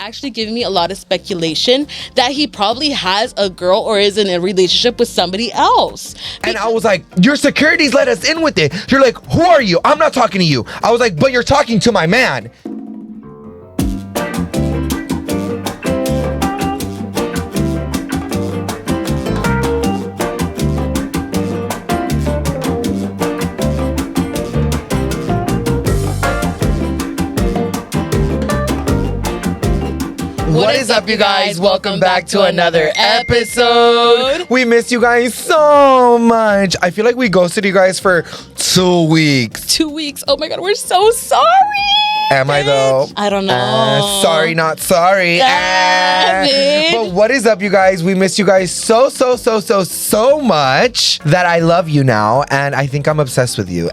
actually giving me a lot of speculation that he probably has a girl or is in a relationship with somebody else. And I was like, your securities let us in with it. You're like, who are you? I'm not talking to you. I was like, but you're talking to my man. What is up, you guys? Welcome back to another episode. We miss you guys so much. I feel like we ghosted you guys for 2 weeks. 2 weeks. Oh my God, we're so sorry. Am I though? I don't know. Sorry, not sorry. But what is up, you guys? We miss you guys so much that I love you now, and I think I'm obsessed with you.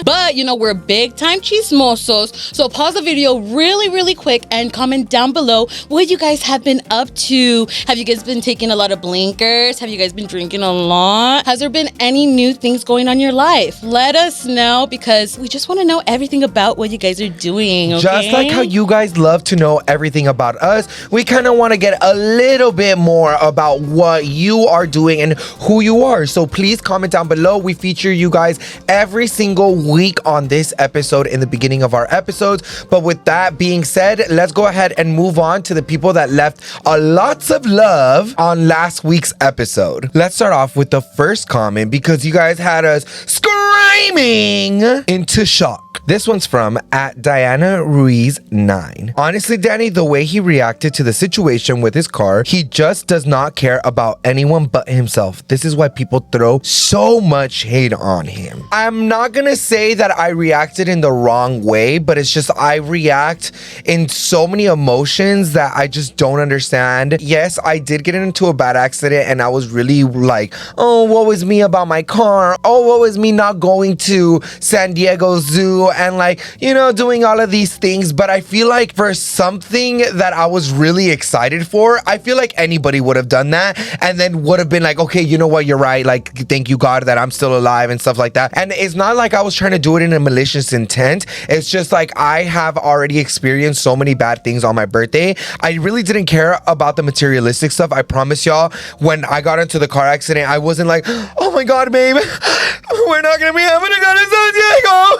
But you know, we're big time chismosos, so pause the video really quick and comment down below what you guys have been up to. Have you guys been taking a lot of blinkers? Have you guys been drinking a lot? Has there been any new things going on in your life? Let us know, because we just want to know everything about what you guys are doing, okay? Just like how you guys love to know everything about us, we kind of want to get a little bit more about what you are doing and who you are. So please comment down below. We feature you guys every single week on this episode in the beginning of our episodes. But with that being said, let's go ahead and move on to the people that left lots of love on last week's episode. Let's start off with the first comment, because you guys had us screaming into shock. This one's from @DianaRuiz9. Honestly, Danny, the way he reacted to the situation with his car, he just does not care about anyone but himself. This is why people throw so much hate on him. I'm not gonna say that I reacted in the wrong way, but it's just I react in so many emotions that I just don't understand. Yes, I did get into a bad accident, and I was really like, oh, what was me about my car? Oh, what was me not going to San Diego Zoo and, like, you know, doing all of these things. But I feel like for something that I was really excited for, I feel like anybody would have done that and then would have been like, okay, you know what, you're right, like, thank you God that I'm still alive and stuff like that. And it's not like I was trying to do it in a malicious intent. It's just like I have already experienced so many bad things on my birthday. I really didn't care about the materialistic stuff. I promise y'all, when I got into the car accident, I wasn't like, oh my God, babe, we're not gonna be able to go to San Diego.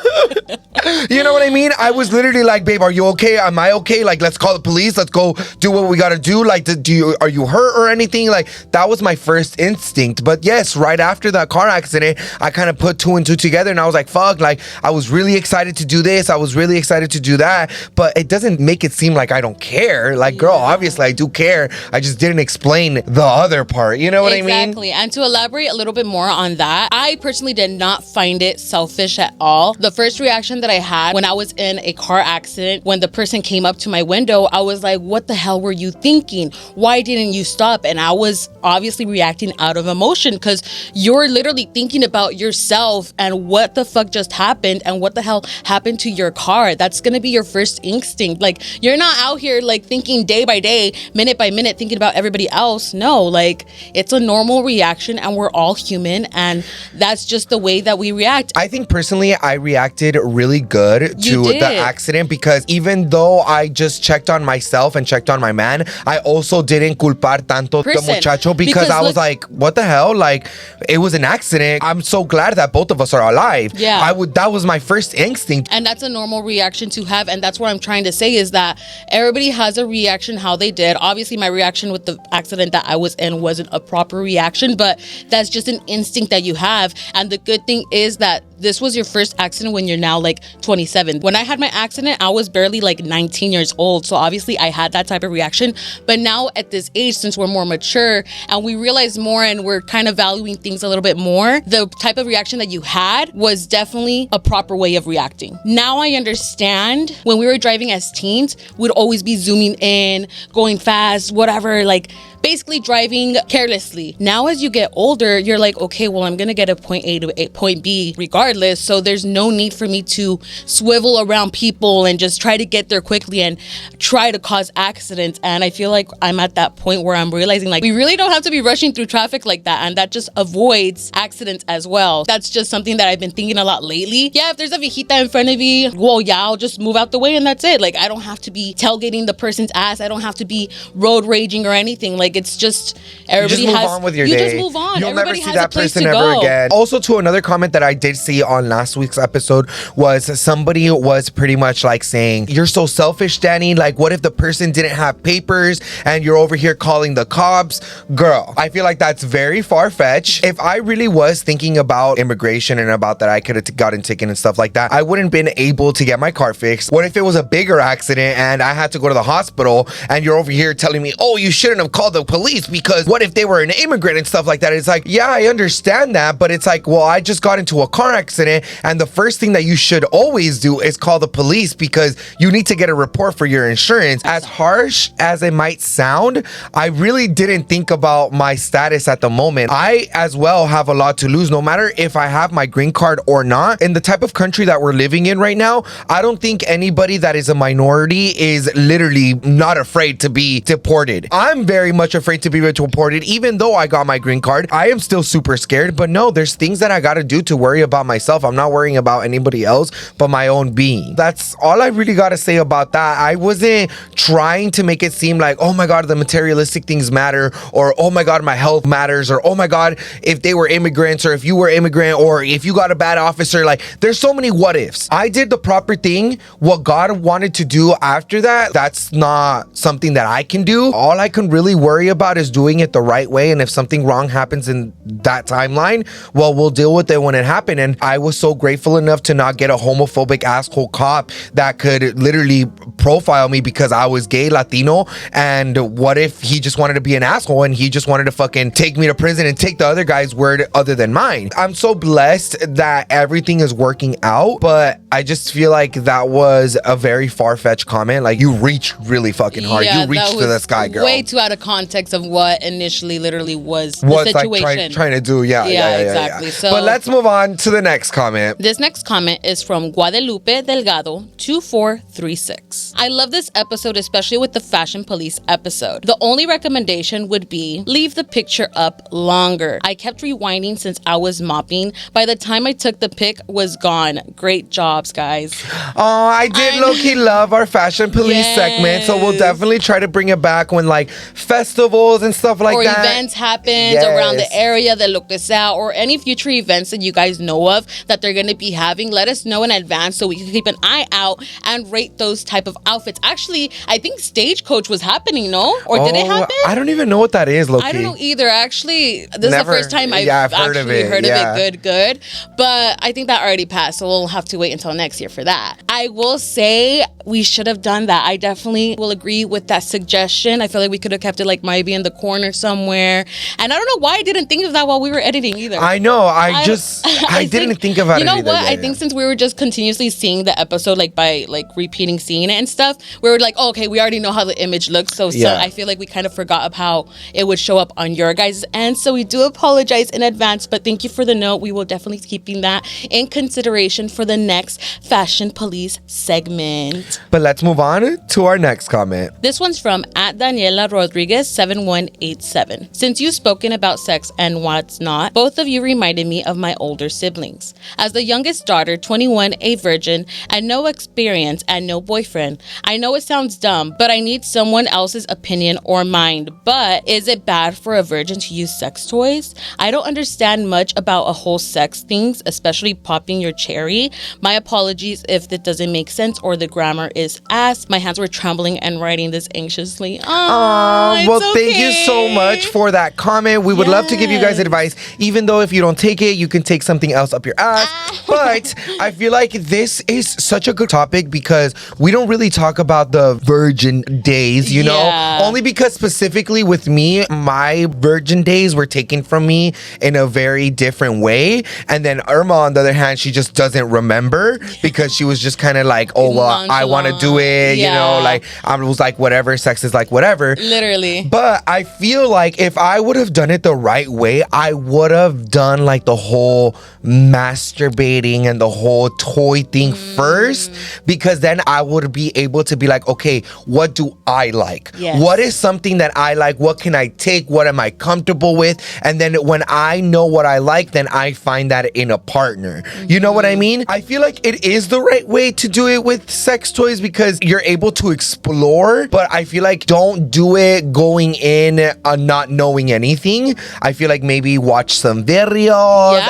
You know what I mean? I was literally like, babe, are you okay? Am I okay? Like, let's call the police. Let's go do what we gotta do. Like, are you hurt or anything? Like, that was my first instinct. But yes, right after that car accident, I kind of put 2 and 2 together, and I was like, fuck, like, I was really excited to do this. I was really excited to do that. But it doesn't make it seem like I don't care. Like, girl, obviously I do care. I just didn't explain the other part. You know what I mean? Exactly. And to elaborate a little bit more on that, I personally did not find it selfish at all. The first reaction that I had when I was in a car accident, when the person came up to my window, I was like, what the hell were you thinking? Why didn't you stop? And I was obviously reacting out of emotion, because you're literally thinking about yourself and what the fuck just happened and what the hell happened to your car. That's gonna be your first instinct. Like, you're not out here like thinking day by day, minute by minute, thinking about everybody else. No, like, it's a normal reaction, and we're all human, and that's just the way that we react. I think personally I reacted really good to the accident, because even though I just checked on myself and checked on my man, I also didn't culpar tanto the muchacho, because I was like, what the hell? Like, it was an accident. I'm so glad that both of us are alive. Yeah. That was my first instinct. And that's a normal reaction to have. And that's what I'm trying to say, is that everybody has a reaction how they did. Obviously, my reaction with the accident that I was in wasn't a proper reaction, but that's just an instinct that you have. And the good thing is that this was your first accident when you're now like 27. When I had my accident, I was barely like 19 years old. So obviously I had that type of reaction. But now at this age, since we're more mature and we realize more and we're kind of valuing things a little bit more, the type of reaction that you had was definitely a proper way of reacting. Now I understand when we were driving as teens, we'd always be zooming in, going fast, whatever, like basically driving carelessly. Now as you get older, you're like, okay, well, I'm gonna get a point A to a point B regardless, so there's no need for me to to swivel around people and just try to get there quickly and try to cause accidents. And I feel like I'm at that point where I'm realizing like we really don't have to be rushing through traffic like that, and that just avoids accidents as well. That's just something that I've been thinking a lot lately. Yeah, if there's a viejita in front of me, well, yeah, I'll just move out the way and that's it. Like, I don't have to be tailgating the person's ass. I don't have to be road raging or anything. Like, it's just everybody move on with your day. You just move on. You'll Everybody never see has that a place person to ever go. again. Also, to another comment that I did see on last week's episode was somebody was pretty much like saying, "You're so selfish, Danny. Like, what if the person didn't have papers and you're over here calling the cops?" Girl, I feel like that's very far-fetched. If I really was thinking about immigration and about that I could have gotten ticket and stuff like that, I wouldn't been able to get my car fixed. What if it was a bigger accident and I had to go to the hospital and you're over here telling me, "Oh, you shouldn't have called the police because what if they were an immigrant and stuff like that?" It's like, yeah, I understand that, but it's like, well, I just got into a car accident, and the first thing that you should always do is call the police because you need to get a report for your insurance. As harsh as it might sound, I really didn't think about my status at the moment. I as well have a lot to lose, no matter if I have my green card or not. In the type of country that we're living in right now, I don't think anybody that is a minority is literally not afraid to be deported. I'm very much afraid to be deported, even though I got my green card. I am still super scared, but no, there's things that I gotta do to worry about myself. I'm not worrying about anybody else but my own being. That's all I really gotta say about that. I wasn't trying to make it seem like, oh my God, the materialistic things matter, or oh my God, my health matters, or oh my God, if they were immigrants, or if you were immigrant, or if you got a bad officer. Like, there's so many what ifs. I did the proper thing. What God wanted to do after that, that's not something that I can do. All I can really worry about is doing it the right way, and if something wrong happens in that timeline, well, we'll deal with it when it happened. And I was so grateful enough to not get a homophobic asshole cop that could literally profile me because I was gay, Latino, and what if he just wanted to be an asshole and he just wanted to fucking take me to prison and take the other guy's word other than mine. I'm so blessed that everything is working out, but I just feel like that was a very far-fetched comment. Like, you reached really fucking hard. Yeah, you reached to the sky, girl. Way too out of context of what initially literally was the situation. Like trying to do. Yeah, exactly. Yeah. So, but let's move on to the next comment. This next comment is from Guadalupe Delgado 2436. I love this episode, especially with the Fashion Police episode. The only recommendation would be leave the picture up longer. I kept rewinding since I was mopping. By the time I took the pic, was gone. Great jobs, guys. Oh, I did low-key love our Fashion Police segment, so we'll definitely try to bring it back when like festivals and stuff like that. Or events happen around the area that look this out, or any future events that you guys know of that they're going to be having. Let us know in advance so we can keep an eye out and rate those type of outfits. Actually, I think Stagecoach was happening, no? Or did it happen? I don't even know what that is, low-key. I don't know either. Actually, this is the first time I've heard of it. Good. But I think that already passed, so we'll have to wait until next year for that. I will say we should have done that. I definitely will agree with that suggestion. I feel like we could have kept it like maybe in the corner somewhere. And I don't know why I didn't think of that while we were editing either. I know. I didn't think about it. You know either. what? I think since we were just continuously seeing the episode, like by like repeating seeing it and stuff, we were like, oh, okay, we already know how the image looks. So I feel like we kind of forgot of how it would show up on your guys' end. So we do apologize in advance, but thank you for the note. We will definitely keeping that in consideration for the next Fashion Police segment. But let's move on to our next comment. This one's from @Daniela Rodriguez 7187. Since you've spoken about sex and what's not, both of you reminded me of my older siblings. As the youngest daughter, 21, a virgin, and no experience and no boyfriend, I know it sounds dumb, but I need someone else's opinion or mind. But is it bad for a virgin to use sex toys? I don't understand much about a whole sex things, especially popping your cherry. My apologies if that doesn't make sense or the grammar is ass. My hands were trembling and writing this anxiously. Well, thank you so much for that comment. We would love to give you guys advice, even though if you don't take it, you can take something else up your ass. But I feel like this is such a good topic because we don't really talk about the virgin days, you know? Only because specifically with me, my virgin days were taken from me in a very different way. And then Irma, on the other hand, she just doesn't remember because she was just kind of like, oh, well, I want to do it, you know? Like, I was like, whatever, sex is like whatever. Literally. But I feel like if I would have done it the right way, I would have done like the whole masturbating dating and the whole toy thing first, because then I would be able to be like, okay, what do I like? Yes. What is something that I like? What can I take? What am I comfortable with? And then when I know what I like, then I find that in a partner. You know what I mean? I feel like it is the right way to do it with sex toys because you're able to explore, but I feel like don't do it going in not knowing anything. I feel like maybe watch some videos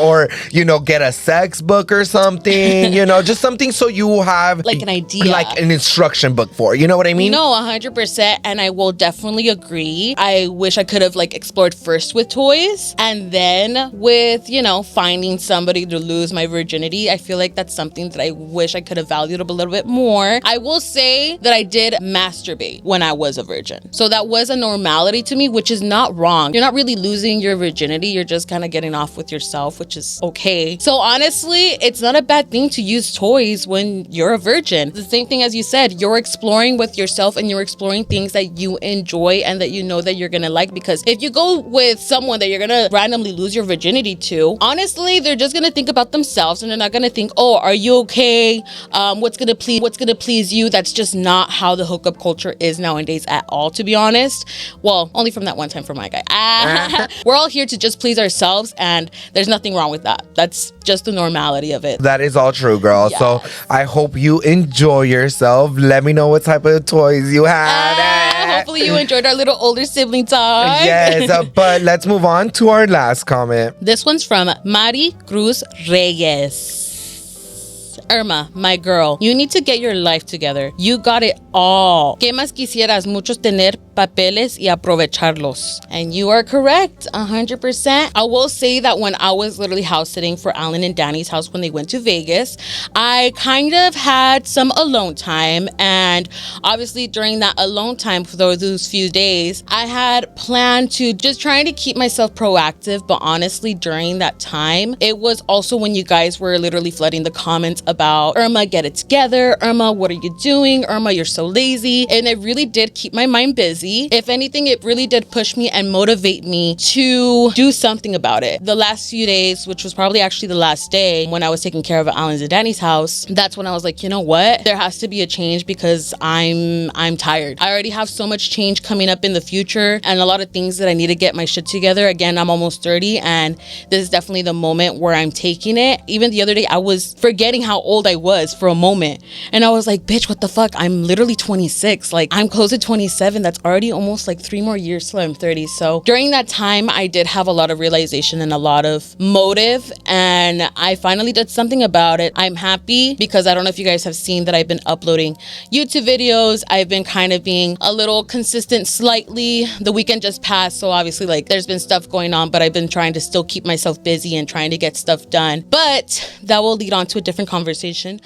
or, you know, get a sex book or something, you know, just something so you have like an idea, like an instruction book for, you know what I mean? No, 100%. And I will definitely agree. I wish I could have like explored first with toys and then with, you know, finding somebody to lose my virginity. I feel like that's something that I wish I could have valued up a little bit more. I will say that I did masturbate when I was a virgin. So that was a normality to me, which is not wrong. You're not really losing your virginity. You're just kind of getting off with yourself, which is okay. So honestly, it's not a bad thing to use toys when you're a virgin. The same thing as you said, you're exploring with yourself and you're exploring things that you enjoy and that you know that you're gonna like, because if you go with someone that you're gonna randomly lose your virginity to, honestly, they're just gonna think about themselves and they're not gonna think, oh, are you okay? What's gonna please you? That's just not how the hookup culture is nowadays at all, to be honest. Well, only from that one time for my guy. We're all here to just please ourselves, and there's nothing wrong with that. That's just the normality of it. That is all true, girl. Yes. So I hope you enjoy yourself. Let me know what type of toys you have. Hopefully you enjoyed our little older sibling talk. Yes, but let's move on to our last comment. This one's from Mari Cruz Reyes. Irma, my girl, you need to get your life together. You got it all. ¿Qué más quisieras? Muchos tener papeles y aprovecharlos. And you are correct, 100%. I will say that when I was literally house sitting for Alan and Danny's house when they went to Vegas, I kind of had some alone time. And obviously during that alone time for those few days, I had planned to just trying to keep myself proactive. But honestly, during that time, it was also when you guys were literally flooding the comments about, Irma, get it together. Irma, what are you doing? Irma, you're so lazy. And it really did keep my mind busy. If anything, it really did push me and motivate me to do something about it. The last few days, which was probably actually the last day when I was taking care of Alan's and Danny's house, that's when I was like, you know what? There has to be a change because I'm tired. I already have so much change coming up in the future and a lot of things that I need to get my shit together. Again, I'm almost 30 and this is definitely the moment where I'm taking it. Even the other day, I was forgetting how old I was for a moment. And I was like, bitch, what the fuck? I'm literally 26. Like, I'm close to 27. That's already almost like 3 more years till I'm 30. So during that time, I did have a lot of realization and a lot of motive. And I finally did something about it. I'm happy because I don't know if you guys have seen that I've been uploading YouTube videos. I've been kind of being a little consistent slightly. The weekend just passed. So obviously like there's been stuff going on, but I've been trying to still keep myself busy and trying to get stuff done. But that will lead on to a different conversation.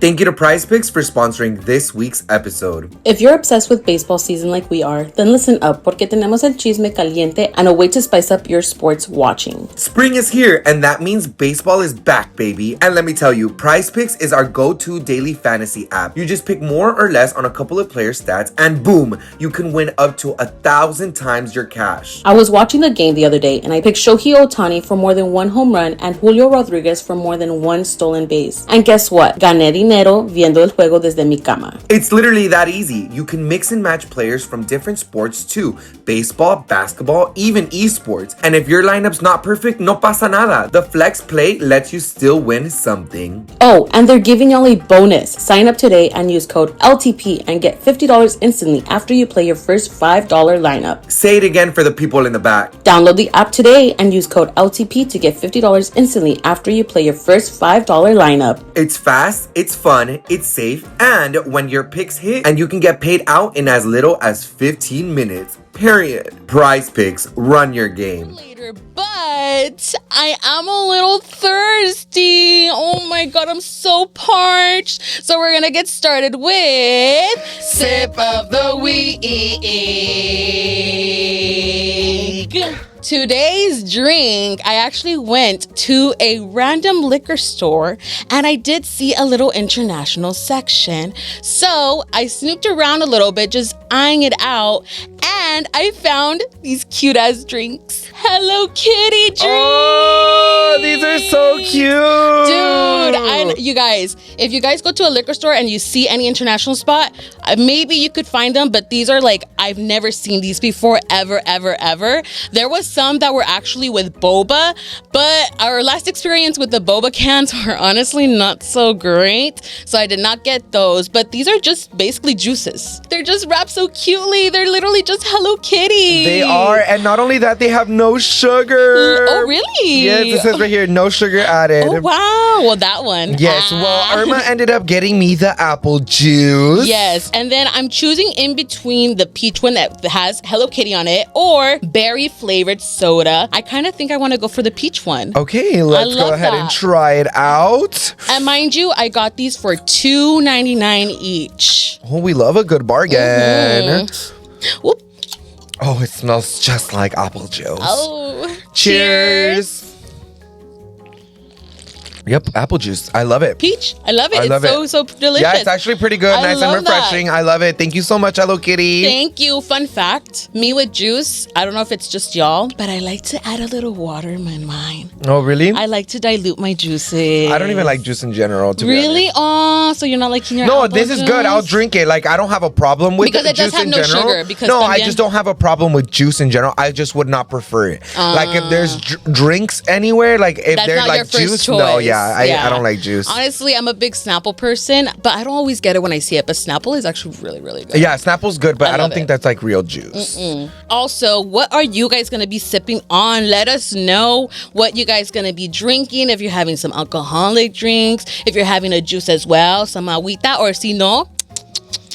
Thank you to PrizePicks for sponsoring this week's episode. If you're obsessed with baseball season like we are, then listen up porque tenemos el chisme caliente and a way to spice up your sports watching. Spring is here and that means baseball is back, baby. And let me tell you, PrizePicks is our go-to daily fantasy app. You just pick more or less on a couple of player stats and boom, you can win up to 1,000 times your cash. I was watching the game the other day and I picked Shohei Ohtani for more than 1 home run and Julio Rodriguez for more than 1 stolen base. And guess what? Gané dinero viendo el juego desde mi cama. It's literally that easy. You can mix and match players from different sports too. Baseball, basketball, even esports. And if your lineup's not perfect, no pasa nada. The Flex Play lets you still win something. Oh, and they're giving y'all a bonus. Sign up today and use code LTP and get $50 instantly after you play your first $5 lineup. Say it again for the people in the back. Download the app today and use code LTP to get $50 instantly after you play your first $5 lineup. It's fast, it's fun, it's safe, and when your picks hit, and you can get paid out in as little as 15 minutes. Period. PrizePicks, run your game. Later, but I am a little thirsty. Oh my god, I'm so parched. So we're gonna get started with Sip of the Week. Today's drink, I actually went to a random liquor store and I did see a little international section. So I snooped around a little bit, just eyeing it out. And I found these cute ass drinks. Hello Kitty drinks. Oh, these are so cute. Dude, and you guys, if you guys go to a liquor store and you see any international spot, maybe you could find them, but these are like, I've never seen these before, ever. There was some that were actually with boba, but our last experience with the boba cans were honestly not so great, so I did not get those. But these are just basically juices. They're just wrapped so cutely. They're literally just Hello Kitty. They are, and not only that, they have no sugar. Oh, really? Yes, it says right here, no sugar added. Oh, wow. Well, that one. Yes, well, Irma ended up getting me the apple juice. Yes, and then I'm choosing in between the peach one that has Hello Kitty on it or berry flavored soda. I kind of think I want to go for the peach one. Okay, let's go ahead and try it out. And mind you, I got these for $2.99 each. Oh, we love a good bargain. Whoop. Oh, it smells just like apple juice. Oh, cheers. Yep, apple juice. I love it. Peach. I love it. It's so delicious. Yeah, it's actually pretty good. Nice and refreshing. I love it. Thank you so much, Hello Kitty. Thank you. Fun fact, me with juice, I don't know if it's just y'all, but I like to add a little water in mine. Oh, really? I like to dilute my juices. I don't even like juice in general, to be honest. Really? Oh, so you're not liking your No, apple this is juice? good. I'll drink it. Like, I don't have a problem with because it juice does have in no general. sugar. Because no, I también. just don't have a problem with juice in general. I just would not prefer it. Like, if there's drinks anywhere, like, if That's they're not like your first juice, choice. no, I don't like juice. Honestly, I'm a big Snapple person, but I don't always get it when I see it. But Snapple is actually really, really good. Yeah, Snapple's good, but I don't love think it. that's like real juice. Also, what are you guys going to be sipping on? Let us know what you guys going to be drinking. If you're having some alcoholic drinks, if you're having a juice as well, some agüita, or si no,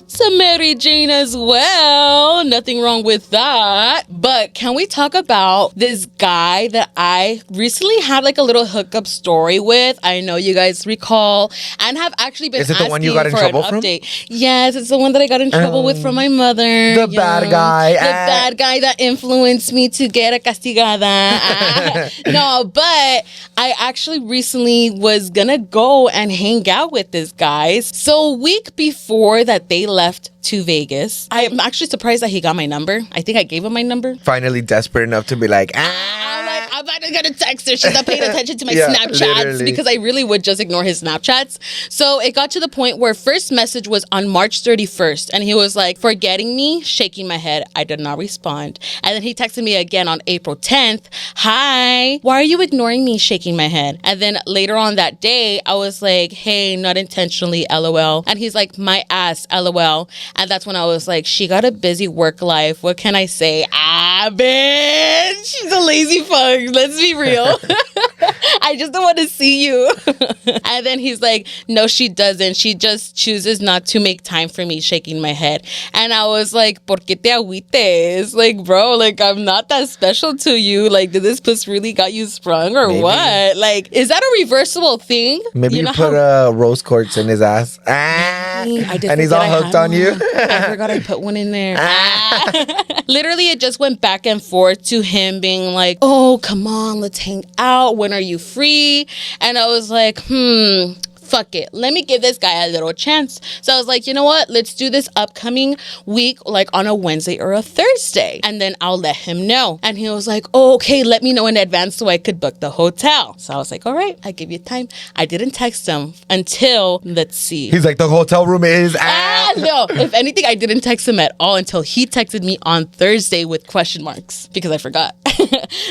some Mary Jane as well. Nothing wrong with that. But can we talk about this guy that I recently had like a little hookup story with? I know you guys recall and have actually been Is it the one you asking got in for an trouble from? update. Yes, it's the one that I got in trouble with from my mother. The bad guy. The bad guy that influenced me to get a castigada. No, but I actually recently was gonna go and hang out with this guy. So a week before that they left to Vegas, I'm actually surprised that he got my number. I think I gave him my number. Finally desperate enough to be like, I'm not gonna text her. She's not paying attention to my Yeah, Snapchats literally. because I really would just ignore his Snapchats. So it got to the point where first message was on March 31st, and he was like, forgetting me, shaking my head. I did not respond. And then he texted me again on April 10th. Hi, why are you ignoring me, shaking my head? And then later on that day, I was like, hey, not intentionally, LOL. And he's like, my ass, LOL. And that's when I was like, she got a busy work life. What can I say? Bitch, she's a lazy fuck. Let's be real. I just don't want to see you. And then he's like, no, she doesn't. She just chooses not to make time for me, shaking my head. And I was like, ¿por qué te agüites? Like, bro, like, I'm not that special to you. Like, did this puss really got you sprung or Maybe. what? Like, is that a reversible thing? maybe you know put rose quartz in his ass. I did And he's forget all I had hooked on you. one. I forgot I put one in there. Literally, it just went back and forth to him being like, oh, come on, let's hang out. When are you free? And I was like, fuck it. Let me give this guy a little chance. So I was like, you know what? Let's do this upcoming week, like on a Wednesday or a Thursday. And then I'll let him know. And he was like, oh, okay, let me know in advance so I could book the hotel. So I was like, all right, I give you time. I didn't text him until, let's see. He's like, the hotel room is No, if anything, I didn't text him at all until he texted me on Thursday with question marks because I forgot.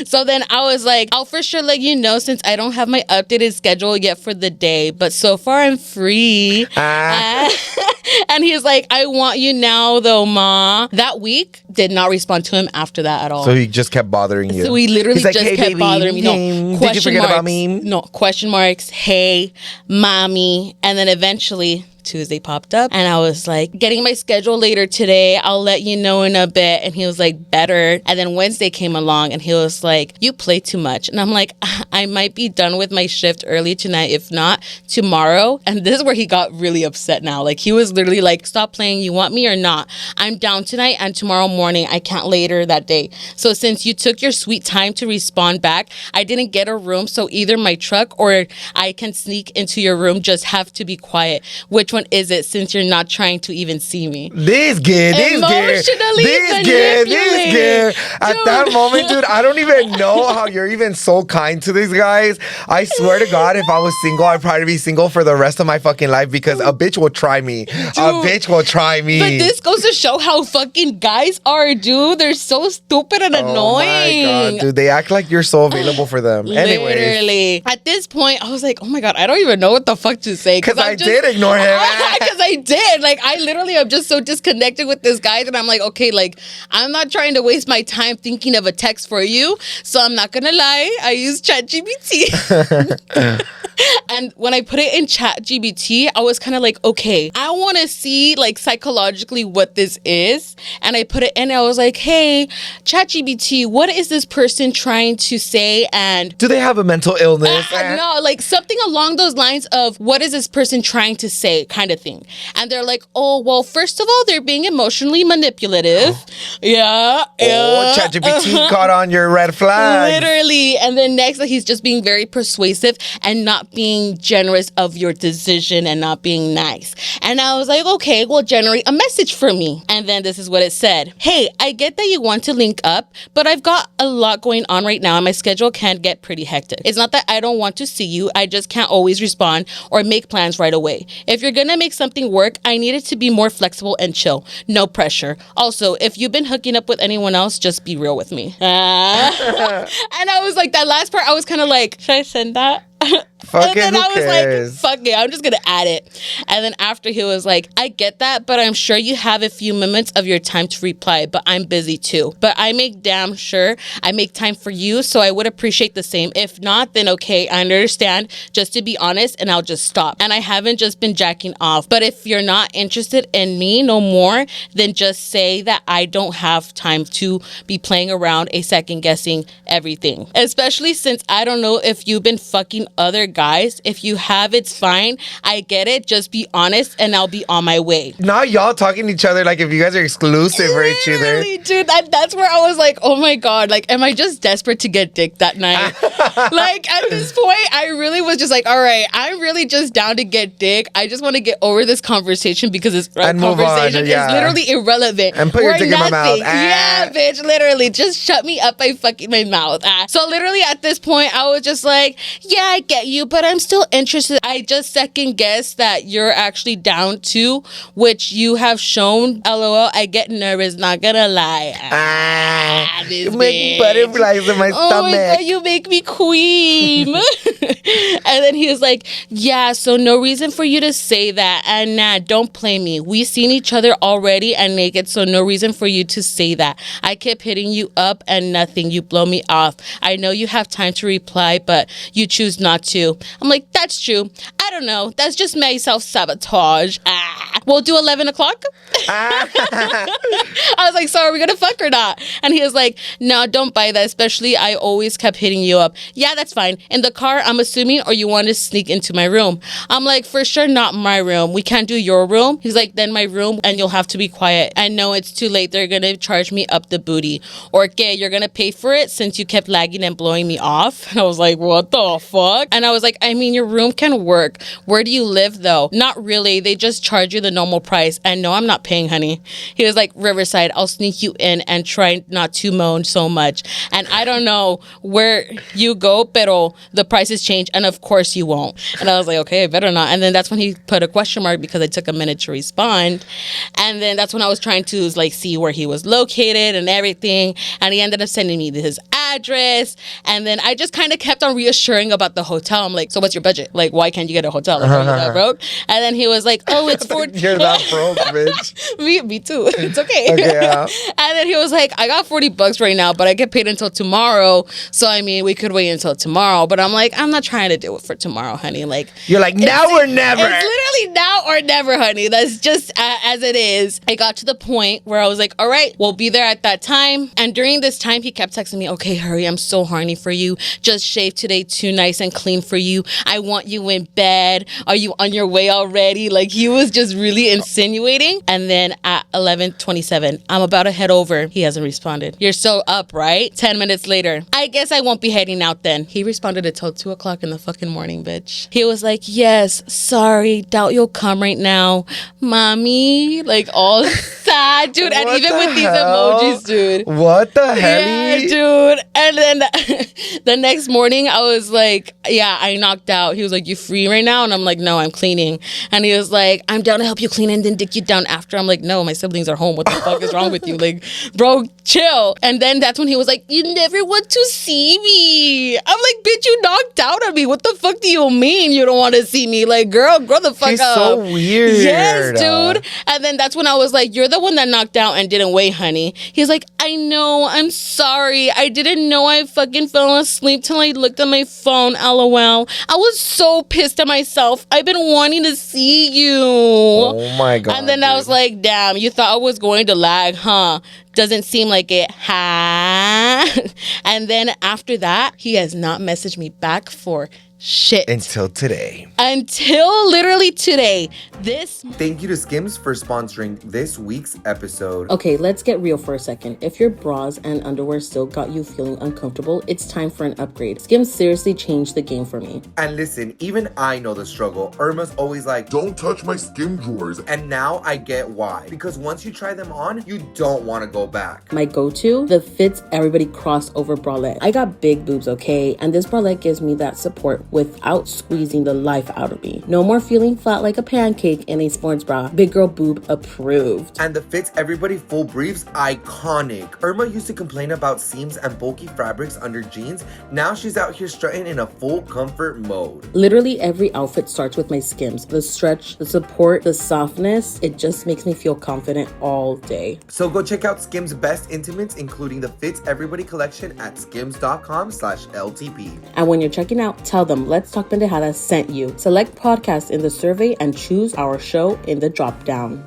So then I was like, I'll for sure let you know since I don't have my updated schedule yet for the day, but so far I'm free. And he's like, I want you now though, ma. That week, did not respond to him after that at all. So he just kept bothering you. So he literally He's like, just hey, kept baby, bothering me. No, did you forget about me? No, question marks. Hey, mommy. And then eventually Tuesday popped up and I was like, getting my schedule later today. I'll let you know in a bit. And he was like, better. And then Wednesday came along and he was like, you play too much. And I'm like, I might be done with my shift early tonight, if not tomorrow. And this is where he got really upset now. Like he was literally like, stop playing. You want me or not? I'm down tonight and tomorrow morning. I can't later that day. So since you took your sweet time to respond back, I didn't get a room. So either my truck or I can sneak into your room. Just have to be quiet. Which one one is it since you're not trying to even see me? This kid. At that moment, dude, I don't even know how you're even so kind to these guys. I swear to God, if I was single, I'd probably be single for the rest of my fucking life because a bitch will try me. Dude, a bitch will try me. But this goes to show how fucking guys are, dude. They're so stupid and annoying. Oh my God, dude. They act like you're so available for them. Anyways. Literally. At this point, I was like, oh my God, I don't even know what the fuck to say. Because I did ignore him. Because I did. Like, I literally am just so disconnected with this guy that I'm like, okay, like, I'm not trying to waste my time thinking of a text for you. So I'm not going to lie. I use ChatGPT. And when I put it in ChatGPT, I was kind of like, okay, I want to see like psychologically what this is. And I put it in, I was like, hey, ChatGPT, what is this person trying to say? And do they have a mental illness? No, like something along those lines of what is this person trying to say kind of thing. And they're like, oh, well, first of all, they're being emotionally manipulative. Yeah. Oh, ChatGPT caught on your red flag. Literally. And then next, like, he's just being very persuasive and not being generous of your decision and not being nice. And I was like, okay, well, generate a message for me. And then this is what it said. Hey, I get that you want to link up, but I've got a lot going on right now and my schedule can get pretty hectic. It's not that I don't want to see you. I just can't always respond or make plans right away. If you're gonna make something work, I need it to be more flexible and chill. No pressure. Also, if you've been hooking up with anyone else, just be real with me. And I was like, that last part, I was kind of like, should I send that? Fuck and then I was cares? like, fuck it, I'm just gonna add it. And then after he was like, I get that, but I'm sure you have a few moments of your time to reply, but I'm busy too. But I make damn sure I make time for you, so I would appreciate the same. If not, then okay, I understand. Just to be honest, and I'll just stop. And I haven't just been jacking off. But if you're not interested in me no more, then just say that I don't have time to be playing around a second guessing everything. Especially since I don't know if you've been fucking other guys. If you have, it's fine. I get it. Just be honest and I'll be on my way. Now y'all talking to each other like if you guys are exclusive for each other. Dude, that's where I was like, oh my God, like, am I just desperate to get dick that night? Like, at this point, I really was just like, all right, I'm really just down to get dick. I just want to get over this conversation because this conversation is literally irrelevant. And put your dick in my mouth. Yeah, bitch, literally. Just shut me up by fucking my mouth. So literally at this point, I was just like, yeah, I get you, but I'm still interested. I just second guess that you're actually down to, which you have shown. LOL, I get nervous, not gonna lie. You make butterflies in my stomach. Oh my God, you make me queen. And then he was like, yeah, so no reason for you to say that. And nah, don't play me. We seen each other already and naked, so no reason for you to say that. I kept hitting you up and nothing. You blow me off. I know you have time to reply, but you choose not to. I'm like, that's true. I don't know. That's just my self-sabotage. We'll do 11 o'clock. I was like, so are we gonna fuck or not? And he was like, no, don't buy that. Especially, I always kept hitting you up. Yeah, that's fine. In the car, I'm assuming, or you want to sneak into my room. I'm like, for sure, not my room. We can't do your room. He's like, then my room, and you'll have to be quiet. I know it's too late. They're gonna charge me up the booty. Or, okay, you're gonna pay for it since you kept lagging and blowing me off. And I was like, what the fuck? And I was like, I mean, your room can work. Where do you live, though? Not really. They just charge you the normal price. And no, I'm not paying, honey. He was like, Riverside, I'll sneak you in and try not to moan so much. And I don't know where you go, pero the prices change. And of course you won't. And I was like, okay, I better not. And then that's when he put a question mark because it took a minute to respond. And then that's when I was trying to like see where he was located and everything. And he ended up sending me his address. And then I just kind of kept on reassuring about the hotel. I'm like, so what's your budget? Like, why can't you get a hotel? Like, are you that broke? And then he was like, oh, it's for... You're that broke, bitch. me too. It's okay. Okay, yeah. And then he was like, I got $40 right now, but I get paid until tomorrow. So, I mean, we could wait until tomorrow. But I'm like, I'm not trying to do it for tomorrow, honey. Like, you're like, now or never. It's literally now or never, honey. That's just as it is. I got to the point where I was like, all right, we'll be there at that time. And during this time, he kept texting me, okay, hurry. I'm so horny for you. Just shave today too nice and clean for you. I want you in bed. Are you on your way already? Like, he was just really insinuating. And then at 11:27, I'm about to head over. He hasn't responded. You're so up, right? 10 minutes later, I guess I won't be heading out then. He responded until 2 o'clock in the fucking morning, bitch. He was like, yes, sorry, doubt you'll come right now. Mommy, like all sad, dude. And even with these emojis, dude. What the hell? Yeah, dude. And then the next morning, I was like, yeah, I knocked out. He was like, you free right now? And I'm like, no, I'm cleaning. And he was like, I'm down to help you clean and then dick you down after. I'm like, no, my siblings are home. What the fuck is wrong with you? Like, bro, chill. And then that's when he was like, you never want to see me. I'm like, bitch, you knocked out on me. What the fuck do you mean you don't want to see me? Like, girl, grow the fuck He's up. so weird. Yes, dude. And then that's when I was like, you're the one that knocked out and didn't wait, honey. He's like, I know, I'm sorry. I didn't know I fucking fell asleep till I looked at my phone, LOL. I was so pissed at myself. I've been wanting to see you. Oh my God. And then I was like, damn, you thought I was going to lag, huh? Doesn't seem like it. Ha. And then after that, he has not messaged me back for shit. Until today. Until literally today. Thank you to Skims for sponsoring this week's episode. Okay, let's get real for a second. If your bras and underwear still got you feeling uncomfortable, it's time for an upgrade. Skims seriously changed the game for me. And listen, even I know the struggle. Irma's always like, don't touch my skim drawers. and now I get why. Because once you try them on, you don't want to go back. My go-to, the Fits Everybody crossover bralette. I got big boobs, okay? And this bralette gives me that support without squeezing the life out of me. No more feeling flat like a pancake in a sports bra. Big girl boob approved. And the Fits Everybody full briefs, iconic. Irma used to complain about seams and bulky fabrics under jeans. Now she's out here strutting in a full comfort mode. Literally every outfit starts with my Skims. The stretch, the support, the softness, it just makes me feel confident all day. So go check out Skims' best intimates, including the Fits Everybody collection at skims.com/LTP. And when you're checking out, tell them Let's Talk Pendejada sent you. Select podcast in the survey and choose our show in the drop down.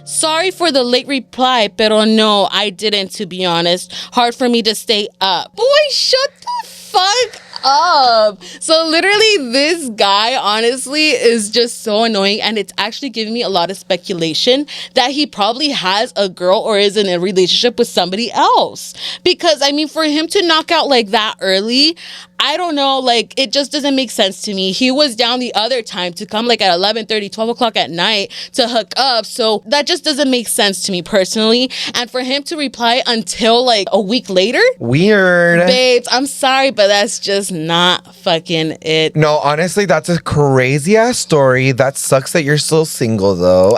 Sorry for the late reply, pero no, I didn't, to be honest. Hard for me to stay up. Boy, shut the fuck up. So literally this guy honestly is just so annoying, and it's actually giving me a lot of speculation that he probably has a girl or is in a relationship with somebody else. Because I mean, for him to knock out like that early, I don't know, like, it just doesn't make sense to me. He was down the other time to come like at 11:30, 12 o'clock at night to hook up. So that just doesn't make sense to me personally. And for him to reply until like a week later, weird. babes, I'm sorry, but that's just not fucking it. No, honestly, that's a crazy ass story. That sucks that you're still single though.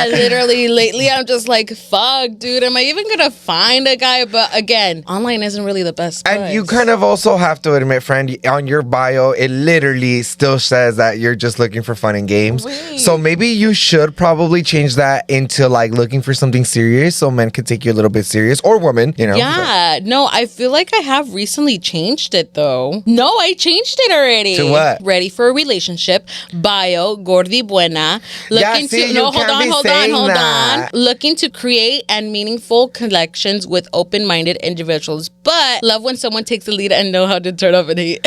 Literally, lately, I'm just like, fuck, dude. Am I even gonna find a guy? But again, online isn't really the best place. And you kind of also have to admit, friend, on your bio, it literally still says that you're just looking for fun and games. Wait. So maybe you should probably change that into like looking for something serious so men can take you a little bit serious, or women, you know. Yeah, no, I feel like I have recently changed it though. No, I changed it already. To what? Ready for a relationship. Bio, gordi buena. Looking see, to you no, hold can't on, be hold on, saying hold that. on. Looking to create and meaningful connections with open-minded individuals, but love when someone takes the lead and know how to turn up and heat.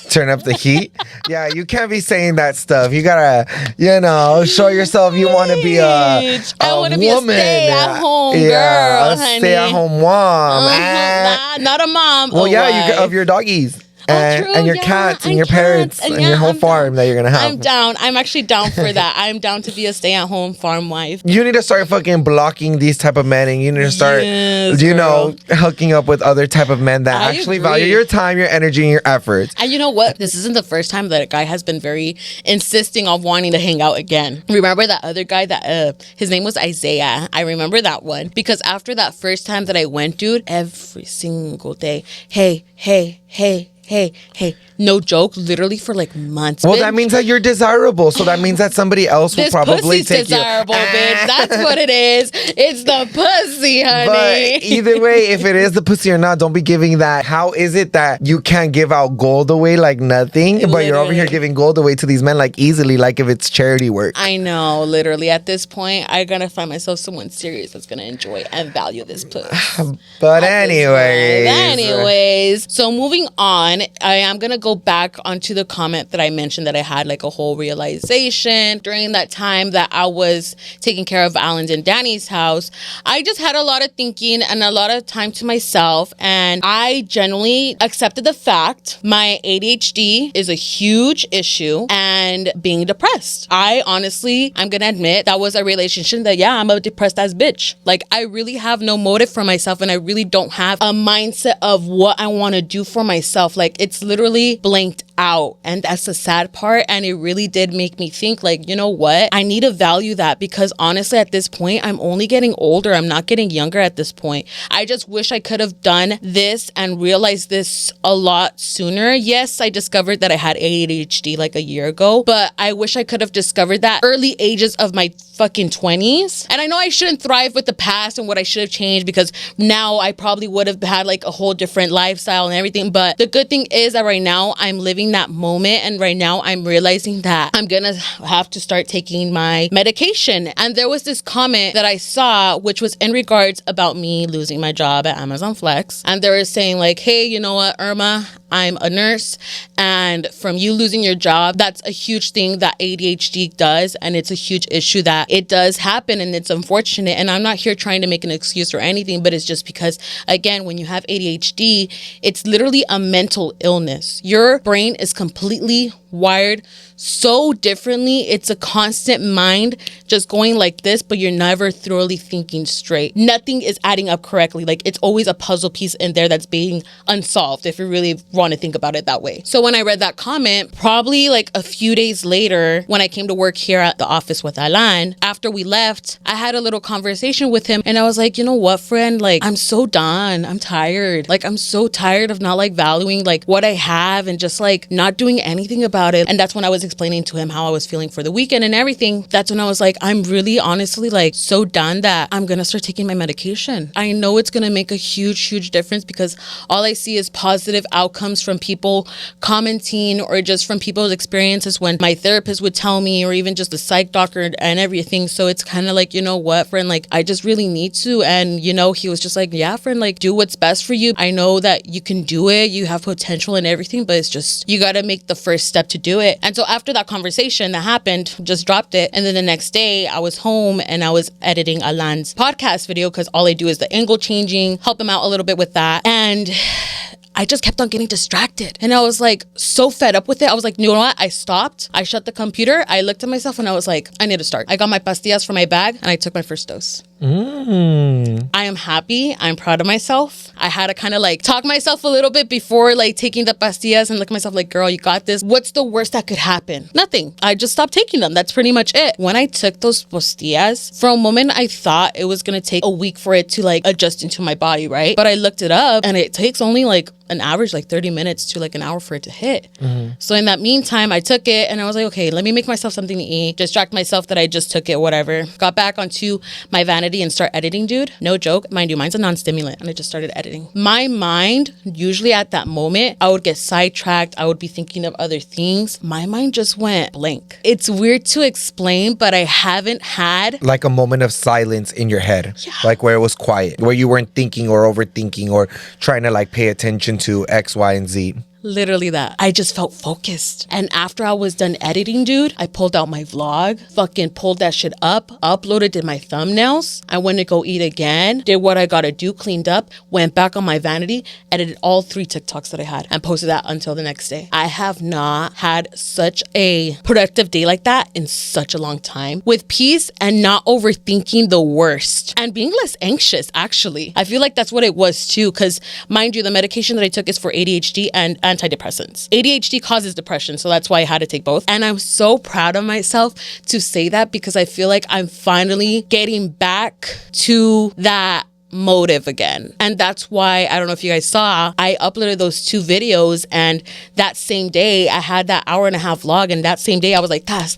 Turn up the heat. Yeah, you can't be saying that stuff. You gotta, you know, show yourself you want to be a I want to be a woman. stay-at-home Yeah, girl, a honey. stay-at-home mom. Nah, not a mom. Well, a yeah, wife. of your doggies. Oh, And, true, and your yeah, cats and and your cats, parents and yeah, your whole I'm farm down. that you're gonna have. I'm down. I'm actually down for that. I'm down to be a stay-at-home farm wife. You need to start fucking blocking these type of men, and you need to start, Yes, you know, hooking up with other type of men that I actually agree. value your time, your energy, and your efforts. And you know what? This isn't the first time that a guy has been very insisting on wanting to hang out again. Remember that other guy that his name was Isaiah? I remember that one because after that first time that I went, dude, every single day, hey, Hey, no joke, literally for like months. Well, bitch. that means that you're desirable. So that means that somebody else will This probably pussy's take desirable, you. bitch. That's what it is. It's the pussy, honey. But either way, if it is the pussy or not, don't be giving that. How is it that you can't give out gold away like nothing, but you're over here Literally. giving gold away to these men like easily, like if it's charity work? I know, literally. At this point, I gotta find myself someone serious that's gonna enjoy and value this puss. But anyways, So moving on, I am gonna go back onto the comment that I mentioned that I had like a whole realization during that time that I was taking care of Alan's and Danny's house. I just had a lot of thinking and a lot of time to myself, and I genuinely accepted the fact my ADHD is a huge issue and being depressed. I'm gonna admit that was a relationship that, yeah, I'm a depressed ass bitch. Like, I really have no motive for myself, and I really don't have a mindset of what I want to do for myself. Like, it's literally blanked out, and that's the sad part. And it really did make me think, like, you know what, I need to value that, because honestly at this point I'm only getting older. I'm not getting younger at this point. I just wish I could have done this and realized this a lot sooner. Yes, I discovered that I had ADHD like a year ago, but I wish I could have discovered that early ages of my fucking 20s. And I know I shouldn't thrive with the past and what I should have changed, because now I probably would have had like a whole different lifestyle and everything. But the good thing is that right now I'm living that moment, and right now I'm realizing that I'm gonna have to start taking my medication. And there was this comment that I saw, which was in regards about me losing my job at Amazon Flex, and they were saying like, hey, you know what, Irma, I'm a nurse, and from you losing your job, that's a huge thing that ADHD does, and it's a huge issue that it does happen, and it's unfortunate. And I'm not here trying to make an excuse or anything, but it's just because, again, when you have ADHD, it's literally a mental illness. Your brain is completely wired so differently. It's a constant mind just going like this, but you're never thoroughly thinking straight. Nothing is adding up correctly. Like, it's always a puzzle piece in there that's being unsolved, if you really want to think about it that way. So when I read that comment, probably like a few days later, when I came to work here at the office with Alan, after we left, I had a little conversation with him, and I was like, you know what, friend, like, I'm so done. I'm tired. Like, I'm so tired of not like valuing like what I have and just like not doing anything about it. And that's when I was explaining to him how I was feeling for the weekend and everything. That's when I was like, I'm really honestly like so done that I'm gonna start taking my medication. I know it's gonna make a huge difference, because all I see is positive outcomes from people commenting, or just from people's experiences when my therapist would tell me, or even just the psych doctor and everything. So it's kind of like, you know what, friend, like, I just really need to. And you know, he was just like, yeah, friend, like, do what's best for you. I know that you can do it, you have potential and everything, but it's just, you got to make the first step to do it. And so after that conversation that happened, just dropped it. And then the next day I was home and I was editing Alan's podcast video, because all I do is the angle changing, help him out a little bit with that. And I just kept on getting distracted. And I was like so fed up with it. I was like, you know what? I stopped. I shut the computer. I looked at myself and I was like, I need to start. I got my pastillas from my bag and I took my first dose. I am happy. I'm proud of myself. I had to kind of like talk myself a little bit before like taking the pastillas and look at myself like, girl, you got this. What's the worst that could happen? Nothing. I just stopped taking them. That's pretty much it. When I took those pastillas, for a moment, I thought it was going to take a week for it to like adjust into my body, right? But I looked it up and it takes only like an average like 30 minutes to like an hour for it to hit. So in that meantime, I took it and I was like, okay, let me make myself something to eat, distract myself that I just took it, whatever. Got back onto my Vanity and start editing, dude. No joke. Mind you, mine's a non-stimulant, and I just started editing. My mind, usually at that moment, I would get sidetracked. I would be thinking of other things. My mind just went blank. It's weird to explain, but I haven't had like a moment of silence in your head, like where it was quiet, where you weren't thinking or overthinking or trying to like pay attention to X, Y, and Z. Literally that. I just felt focused. And after I was done editing, dude, I pulled out my vlog, fucking pulled that shit up, uploaded, did my thumbnails. I went to go eat again, did what I gotta do, cleaned up, went back on my Vanity, edited all 3 TikToks that I had, and posted that until the next day. I have not had such a productive day like that in such a long time, with peace and not overthinking the worst and being less anxious, actually. I feel like that's what it was too, because mind you, the medication that I took is for ADHD and antidepressants. ADHD causes depression, so that's why I had to take both. And I'm so proud of myself to say that, because I feel like I'm finally getting back to that motive again. And that's why, I don't know if you guys saw, I uploaded those 2 videos, and that same day I had that hour and a half vlog, and that same day I was like, tas.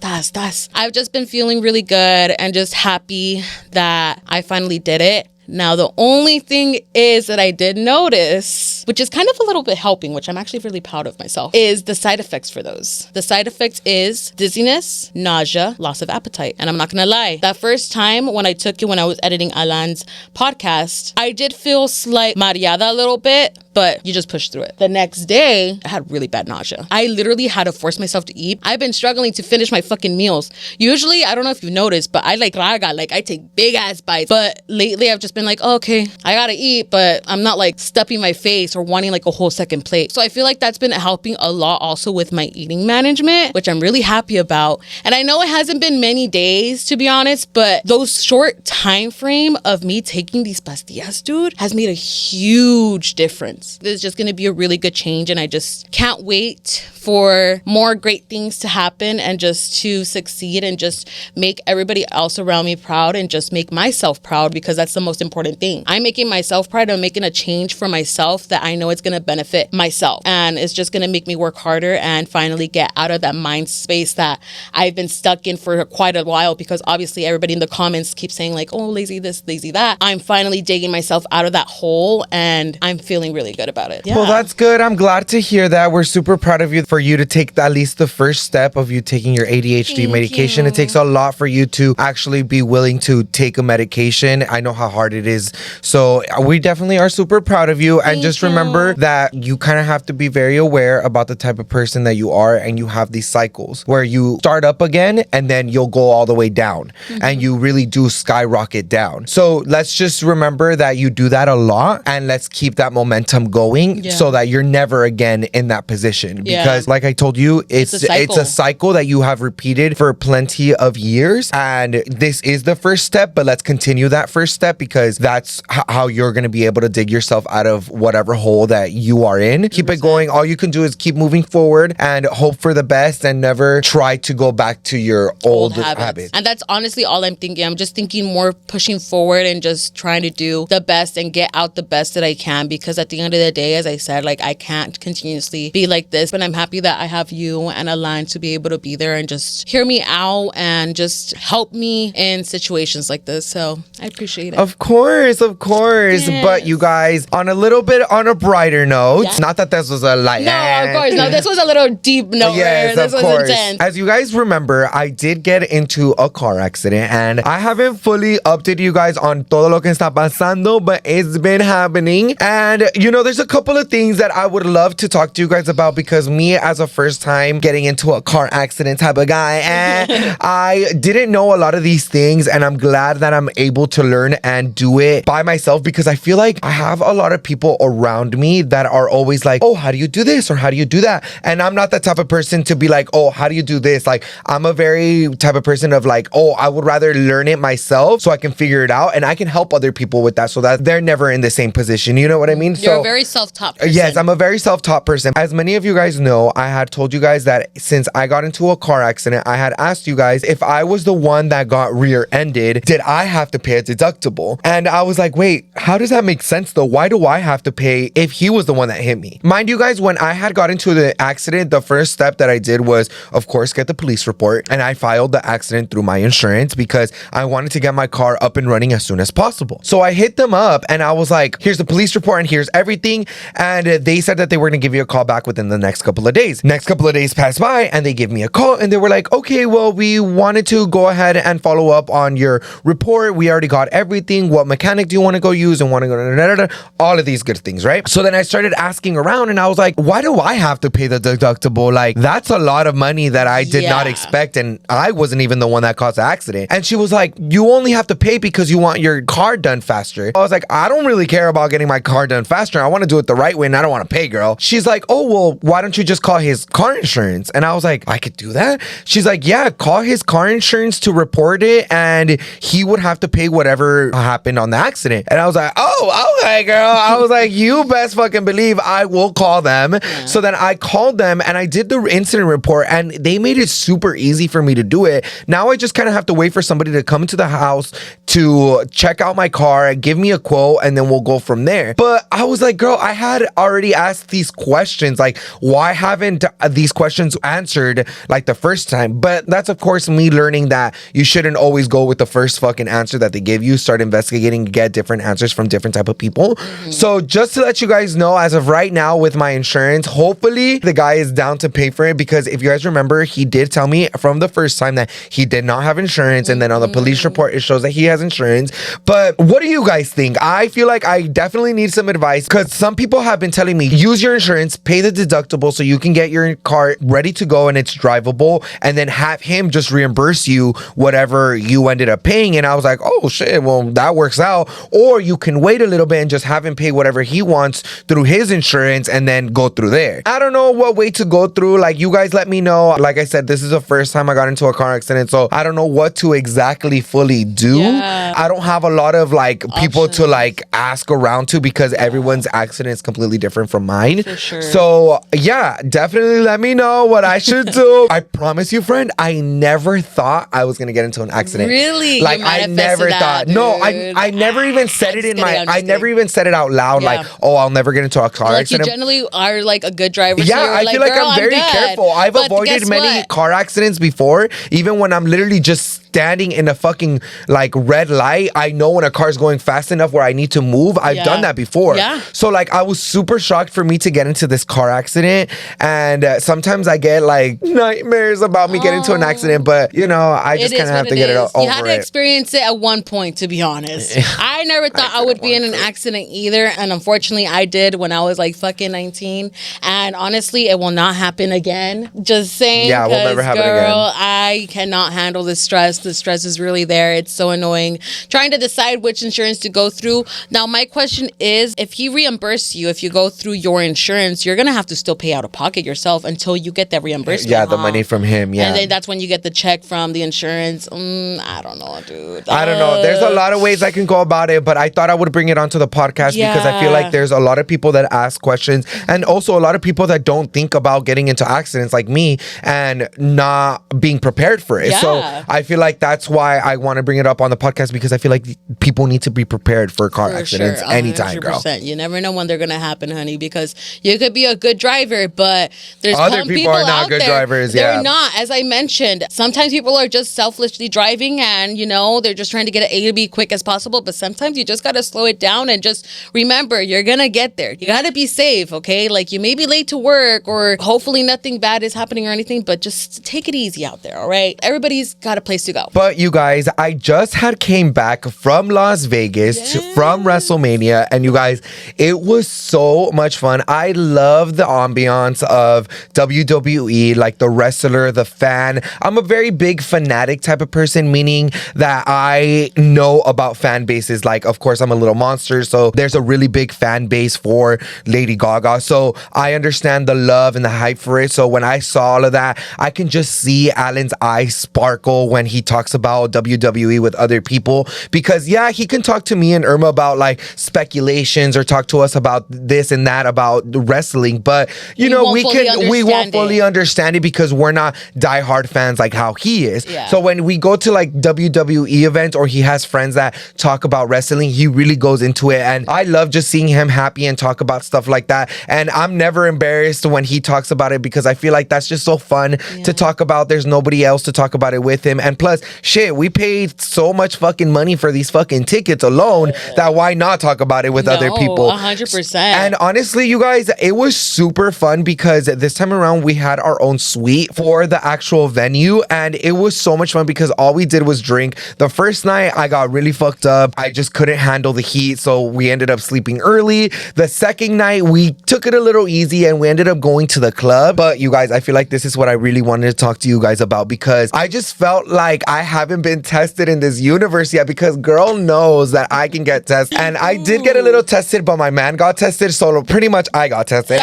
I've just been feeling really good and just happy that I finally did it. Now, the only thing is that I did notice, which is kind of a little bit helping, which I'm actually really proud of myself, is the side effects for those. The side effect is dizziness, nausea, loss of appetite. And I'm not going to lie, that first time when I took it, when I was editing Alan's podcast, I did feel slight mareada a little bit, but you just push through it. The next day, I had really bad nausea. I literally had to force myself to eat. I've been struggling to finish my fucking meals. Usually, I don't know if you've noticed, but I like raga, like I take big ass bites. But lately, I've just been like, oh, okay, I gotta eat, but I'm not like stuffing my face or wanting like a whole second plate. So I feel like that's been helping a lot also with my eating management, which I'm really happy about. And I know it hasn't been many days, to be honest, but those short time frame of me taking these pastillas, dude, has made a huge difference. This is just gonna be a really good change, and I just can't wait for more great things to happen and just to succeed and just make everybody else around me proud and just make myself proud, because that's the most important thing. I'm making myself proud. I'm making a change for myself that I know it's going to benefit myself, and it's just going to make me work harder and finally get out of that mind space that I've been stuck in for quite a while, because obviously everybody in the comments keeps saying like, oh, lazy this, lazy that. I'm finally digging myself out of that hole, and I'm feeling really good about it. Yeah. Well, that's good. I'm glad to hear that. We're super proud of you for you to take at least the first step of you taking your ADHD medication. It takes a lot for you to actually be willing to take a medication. I know how hard it is. So we definitely are super proud of you. And just remember that you kind of have to be very aware about the type of person that you are, and you have these cycles where you start up again and then you'll go all the way down, and you really do skyrocket down. So let's just remember that you do that a lot, and let's keep that momentum going so that you're never again in that position. Because like I told you, it's a cycle that you have repeated for plenty of years, and this is the first step, but let's continue that first step, because that's how you're going to be able to dig yourself out of whatever hole that you are in. Keep it going. All you can do is keep moving forward and hope for the best, and never try to go back to your old habits. And that's honestly all I'm thinking. I'm just thinking more pushing forward and just trying to do the best and get out the best that I can, because at the end of the day, as I said, like I can't continuously be like this, but I'm happy that I have you and Alan to be able to be there and just hear me out and just help me in situations like this. So I appreciate it. Of course. Yes. But you guys, on a brighter note, not that this was a light. No, of course. No, this was a little deep note. Yes, this of was course. intense. As you guys remember, I did get into a car accident, and I haven't fully updated you guys on todo lo que está pasando, but it's been happening. And you know, there's a couple of things that I would love to talk to you guys about, because me, as a first time getting into a car accident type of guy, and I didn't know a lot of these things, and I'm glad that I'm able to learn and do it by myself, because I feel like I have a lot of people around me that are always like, oh, how do you do this, or how do you do that? And I'm not that type of person to be like, oh, how do you do this? Like, I'm a very type of person of like, oh, I would rather learn it myself so I can figure it out, and I can help other people with that, so that they're never in the same position. You know what I mean? You're a very self-taught person. Yes, I'm a very self-taught person. As many of you guys know, I had told you guys that since I got into a car accident, I had asked you guys if I was the one that got rear-ended, did I have to pay a deductible? And I was like, wait, how does that make sense though? Why do I have to pay if he was the one that hit me? Mind you guys, when I had got into the accident, the first step that I did was, of course, get the police report, and I filed the accident through my insurance because I wanted to get my car up and running as soon as possible. So I hit them up and I was like, here's the police report and here's everything. And they said that they were going to give you a call back within the next couple of days. Next couple of days passed by and they gave me a call and they were like, okay, well, we wanted to go ahead and follow up on your report. We already got everything. What mechanic do you want to go use and want to go, all of these good things, right? So then I started asking around and I was like, why do I have to pay the deductible? Like, that's a lot of money that I did not expect. And I wasn't even the one that caused the accident. And she was like, you only have to pay because you want your car done faster. I was like, I don't really care about getting my car done faster. I want to do it the right way and I don't want to pay, girl. She's like, oh, well, why don't you just call his car insurance? And I was like, I could do that? She's like, yeah, call his car insurance to report it and he would have to pay whatever happened on the accident. And I was like, oh, oh, okay, girl. I was like, you best fucking believe I will call them. Yeah. So then I called them and I did the incident report and they made it super easy for me to do it. Now I just kind of have to wait for somebody to come to the house to check out my car and give me a quote, and then we'll go from there. But I was like, girl, I had already asked these questions. Like, why haven't these questions answered like the first time? But that's, of course, me learning that you shouldn't always go with the first fucking answer that they give you. Start investigating, get different answers from different type of people. Mm-hmm. So just to let you guys know, as of right now with my insurance, hopefully the guy is down to pay for it, because if you guys remember, he did tell me from the first time that he did not have insurance, and then on the police report it shows that he has insurance. But what do you guys think? I feel like I definitely need some advice, because some people have been telling me use your insurance, pay the deductible so you can get your car ready to go and it's drivable, and then have him just reimburse you whatever you ended up paying. And I was like, oh shit, well, that works out. Or you can wait a little bit and just have him pay whatever he wants through his insurance and then go through there. I don't know what way to go through. Like, you guys let me know. Like I said, this is the first time I got into a car accident, so I don't know what to exactly fully do. I don't have a lot of like people to like ask around to, because everyone's accident is completely different from mine. For sure. So yeah, definitely let me know what I should do. I promise you, friend, I never thought I was gonna get into an accident. Really? Like, I never thought. Dude. No, I never even said it in my. I never even said it out loud. Yeah. Like, oh, I'll never get into a car accident. You generally are like a good driver. Yeah, so I feel like I'm very careful. I've avoided many car accidents before. Even when I'm literally just standing in a fucking like red light, I know when a car's going fast enough where I need to move. I've done that before. Yeah. So like, I was super shocked for me to get into this car accident, and sometimes I get like nightmares about me getting into an accident. But you know, I just kind of have to get it over. You had to experience it at one point, to be honest. I never thought I would be in an accident either, and unfortunately, I did when I was like fucking 19. And honestly, it will not happen again. Just saying. Yeah, it will never happen again. Girl, I cannot handle the stress. The stress is really there. It's so annoying trying to decide which insurance to go through. Now, my question is, if he reimburses you, if you go through your insurance, you're going to have to still pay out of pocket yourself until you get that reimbursement. Yeah, the money from him. Yeah. And then that's when you get the check from the insurance. I don't know, dude. I don't know. There's a lot of ways I can go about it, but I thought I would bring it onto the podcast because I feel like there's a lot of people that ask questions, and also a lot of people that don't think about getting into accidents like me and not being prepared for it. Yeah. So I feel like that's why I want to bring it up on the podcast, because I feel like people need to be prepared for car accidents anytime, girl. You never know when they're going to happen, honey, because you could be a good driver, but there's other people are not good drivers. They're not. As I mentioned, sometimes people are just selfishly driving and, you know, they're just trying to get an A to B quick as possible, but sometimes you just got to slow it down and just remember, you're going to get there. You got to be safe, okay? Like, you may be late to work or hopefully nothing bad is happening or anything, but just take it easy out there, all right? Everybody's got a place to go. But you guys, I just came back from Las Vegas, from WrestleMania, and you guys, it was so much fun. I love the ambiance of WWE, like the wrestler, the fan. I'm a very big fanatic type of person, meaning that I know about fan bases. Like, of course, I'm a little monster, so there's a really big fan base for Lady Gaga. So I understand the love and the hype for it. So when I saw all of that, I can just see Alan's eyes sparkle when he talks about WWE with other people, because yeah, he can talk to me and Irma about like speculations or talk to us about this and that about wrestling, but you know, we won't fully understand it because we're not diehard fans like how he is. So when we go to like WWE events or he has friends that talk about wrestling, he really goes into it, and I love just seeing him happy and talk about stuff like that. And I'm never embarrassed when he talks about it, because I feel like that's just so fun to talk about. There's nobody else to talk about it with him, and plus shit, we paid so much fucking money for these fucking tickets alone that why not talk about it with other people? 100%. And honestly, you guys, it was super fun because this time around we had our own suite for the actual venue, and it was so much fun because all we did was drink. The first night I got really fucked up. I just couldn't handle the heat, so we ended up sleeping early. The second night we took it a little easy and we ended up going to the club. But you guys, I feel like this is what I really wanted to talk to you guys about, because I just felt like I haven't been tested in this universe yet because girl knows that I can get tested. And I did get a little tested, but my man got tested. So pretty much I got tested.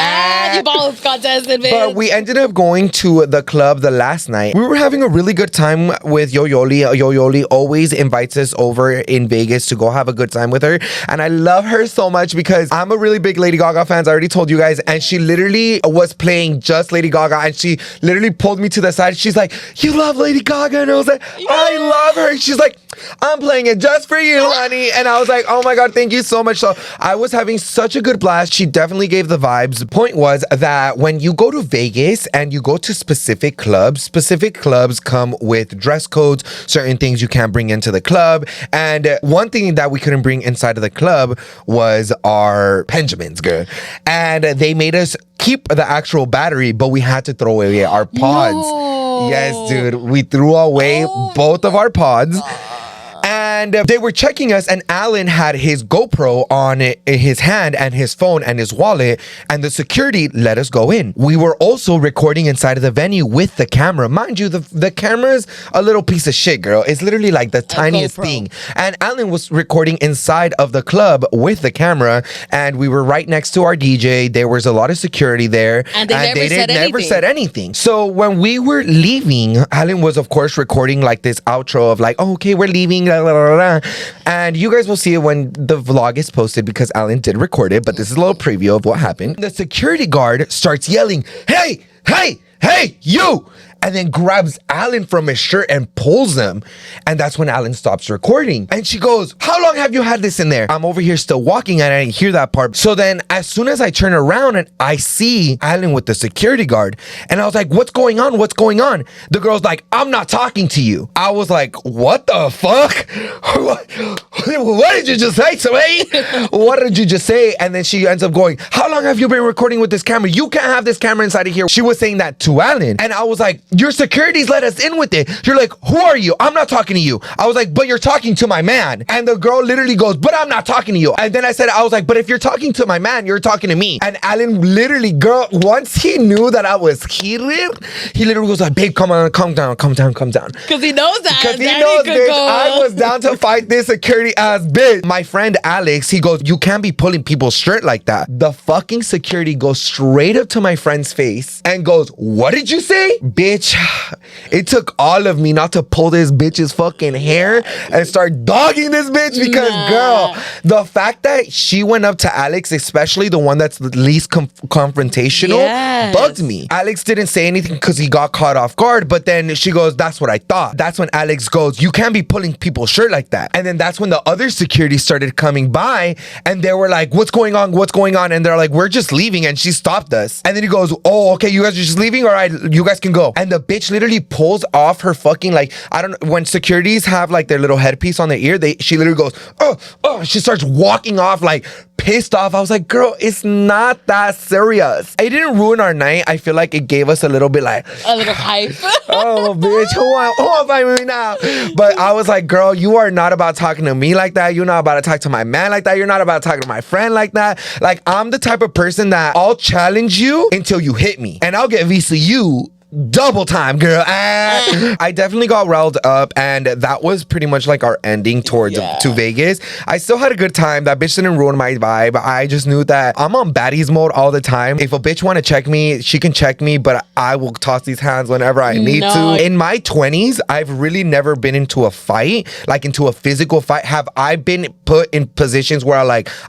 You both got tested, man. But we ended up going to the club the last night. We were having a really good time with Yoyoli. Yoyoli always invites us over in Vegas to go have a good time with her. And I love her so much because I'm a really big Lady Gaga fan. I already told you guys. And she literally was playing just Lady Gaga. And she literally pulled me to the side. She's like, you love Lady Gaga? And I was like, I love her. She's like, I'm playing it just for you, honey. And I was like, oh my God, thank you so much. So I was having such a good blast. She definitely gave the vibes. The point was that when you go to Vegas and you go to specific clubs come with dress codes, certain things you can't bring into the club. And one thing that we couldn't bring inside of the club was our Benjamins, girl. And they made us keep the actual battery, but we had to throw away our pods. No. Yes, dude. We threw away both of our pods. And they were checking us, and Alan had his GoPro on his hand and his phone and his wallet, and the security let us go in. We were also recording inside of the venue with the camera. Mind you, the camera's a little piece of shit, girl. It's literally like the tiniest thing. And Alan was recording inside of the club with the camera, and we were right next to our DJ. There was a lot of security there. And they never said anything. So when we were leaving, Alan was, of course, recording like this outro of like, oh, okay, we're leaving. Blah, blah, blah. And you guys will see it when the vlog is posted because Alan did record it, but this is a little preview of what happened. The security guard starts yelling, hey, hey, hey, you! And then grabs Alan from his shirt and pulls him. And that's when Alan stops recording. And she goes, how long have you had this in there? I'm over here still walking and I didn't hear that part. So then as soon as I turn around and I see Alan with the security guard, and I was like, what's going on? What's going on? The girl's like, I'm not talking to you. I was like, what the fuck? What did you just say to me? What did you just say? And then she ends up going, how long have you been recording with this camera? You can't have this camera inside of here. She was saying that to Alan. And I was like, your security's let us in with it. You're like, who are you? I'm not talking to you. I was like, but you're talking to my man. And the girl literally goes, but I'm not talking to you. And then I was like, but if you're talking to my man, you're talking to me. And Alan literally, girl, once he knew that I was heated, he literally was like, babe, come on, calm down. Because he knows that. Because he knows, bitch, I was down to fight this security ass bitch. My friend Alex, he goes, you can't be pulling people's shirt like that. The fucking security goes straight up to my friend's face and goes, what did you say? Bitch, it took all of me not to pull this bitch's fucking hair and start dogging this bitch because, girl, the fact that she went up to Alex, especially the one that's the least confrontational, bugged me. Alex didn't say anything because he got caught off guard, but then she goes, that's what I thought. That's when Alex goes, you can't be pulling people's shirt like that. And then that's when the other security started coming by and they were like, what's going on? What's going on? And they're like, we're just leaving. And she stopped us. And then he goes, oh, okay, you guys are just leaving? All right, you guys can go. And the bitch literally pulls off her fucking, like, I don't know, when securities have like their little headpiece on their ear, she literally goes, oh, she starts walking off like pissed off. I was like, girl, it's not that serious. It didn't ruin our night. I feel like it gave us a little bit like a little hype. Oh, bitch, who am I now? But I was like, girl, you are not about talking to me like that. You're not about to talk to my man like that. You're not about to talk to my friend like that. Like, I'm the type of person that I'll challenge you until you hit me, and I'll get VCU double time, girl. I definitely got riled up, and that was pretty much like our ending towards to Vegas. I still had a good time. That bitch didn't ruin my vibe. I just knew that I'm on baddies mode all the time. If a bitch want to check me, she can check me, but I will toss these hands whenever I need to. In my 20s, I've really never been into a fight, like into a physical fight. Have I been put in positions where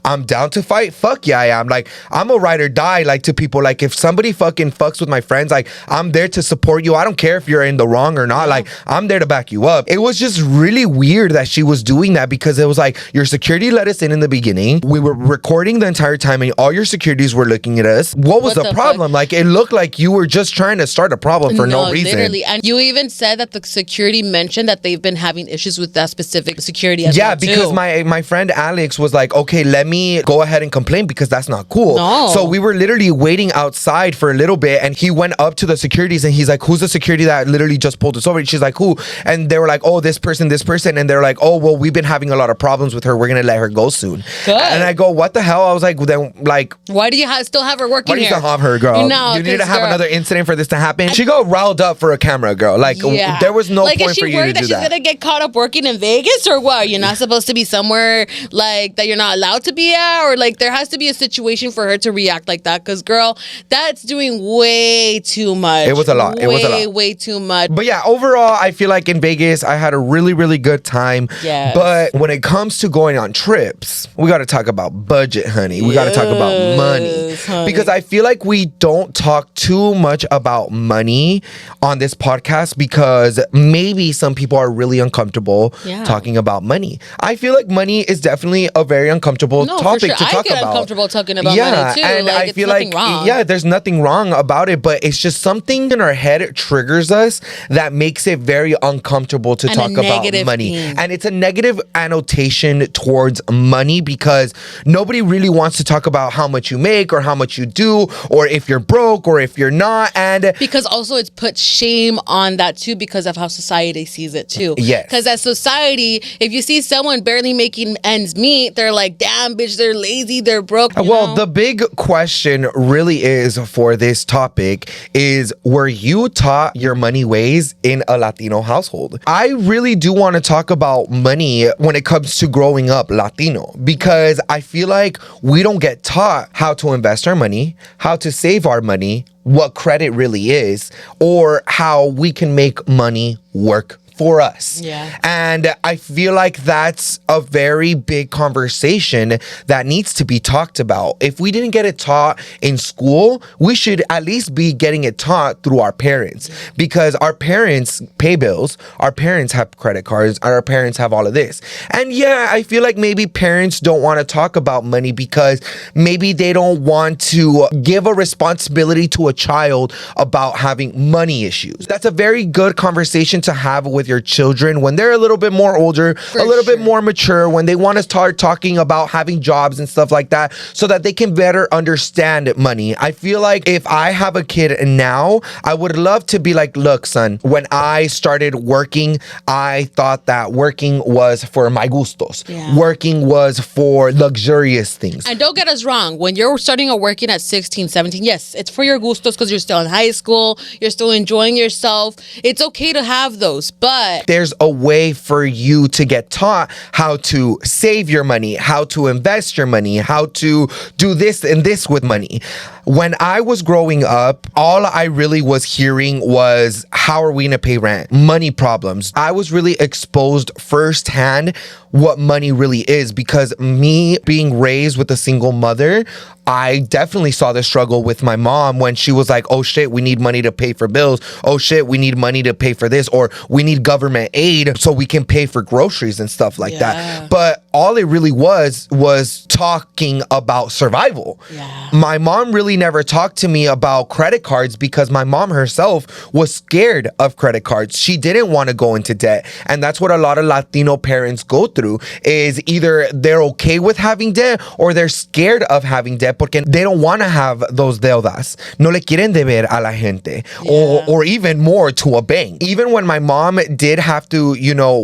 I'm down to fight? Fuck yeah, I am. Like, I'm a ride or die, like, to people. Like, if somebody fucking fucks with my friends, like, I'm there to support you. I don't care if you're in the wrong or not. Like, I'm there to back you up. It was just really weird that she was doing that because it was like, your security let us in the beginning. We were recording the entire time and all your securities were looking at us. What was the problem? Like, it looked like you were just trying to start a problem for no reason. Literally. And you even said that the security mentioned that they've been having issues with that specific security as well, because my friend Alex was like, okay, let me go ahead and complain because that's not cool. So we were literally waiting outside for a little bit, and he went up to the securities securities, and he's like, who's the security that literally just pulled us over? And she's like, who? And they were like, oh, this person. And they're like, oh, well, we've been having a lot of problems with her. We're gonna let her go soon. Good. And I go, what the hell? I was like, then like, why do you still have her working why do you here? still have her, girl? No, you need to have girl, another incident for this to happen. She got riled up for a camera, girl. Like, there was no like, point for you to do she's that. gonna get caught up working in Vegas, or what? You're not supposed to be somewhere like that you're not allowed to be at, or like there has to be a situation for her to react like that. Because, girl, that's doing way too much. It was a lot. Way too much. But yeah, overall, I feel like in Vegas, I had a really, really good time. Yes. But when it comes to going on trips, we got to talk about budget, honey. We got to talk about money. Honey. Because I feel like we don't talk too much about money on this podcast because maybe some people are really uncomfortable talking about money. I feel like money is definitely a very uncomfortable topic to talk about. I get uncomfortable talking about money too. And like, I feel like, there's nothing wrong about it, but it's just something in our head triggers us that makes it very uncomfortable to talk about money. And it's a negative annotation towards money because nobody really wants to talk about how much you make or how much you do or if you're broke or if you're not. And because also it's put shame on that too because of how society sees it too. Yes. Because as society, if you see someone barely making ends meet, they're like, damn, bitch, they're lazy, they're broke. Well, the big question really is for this topic is, were you taught your money ways in a Latino household? I really do want to talk about money when it comes to growing up Latino because I feel like we don't get taught how to invest our money, how to save our money, what credit really is, or how we can make money work for us. Yeah. And I feel like that's a very big conversation that needs to be talked about. If we didn't get it taught in school, we should at least be getting it taught through our parents because our parents pay bills, our parents have credit cards, and our parents have all of this. And yeah, I feel like maybe parents don't want to talk about money because maybe they don't want to give a responsibility to a child about having money issues. That's a very good conversation to have with your children when they're a little bit more older, bit more mature, when they want to start talking about having jobs and stuff like that so that they can better understand money. I feel like if I have a kid now, I would love to be like, look, son, when I started working, I thought that working was for my gustos. Yeah. Working was for luxurious things. And don't get us wrong, when you're starting or working at 16, 17, yes, it's for your gustos because you're still in high school, you're still enjoying yourself. It's okay to have those, but there's a way for you to get taught how to save your money, how to invest your money, how to do this and this with money. When I was growing up, all I really was hearing was, how are we going to pay rent? Money problems. I was really exposed firsthand what money really is because me being raised with a single mother, I definitely saw the struggle with my mom when she was like, oh shit, we need money to pay for bills. Oh shit, we need money to pay for this, or we need government aid so we can pay for groceries and stuff like that. But all it really was talking about survival. Yeah. My mom really never talked to me about credit cards because my mom herself was scared of credit cards. She didn't want to go into debt. And that's what a lot of Latino parents go through, is either they're okay with having debt or they're scared of having debt porque they don't want to have those deudas. No le quieren deber a la gente. Or even more to a bank. Even when my mom did have to,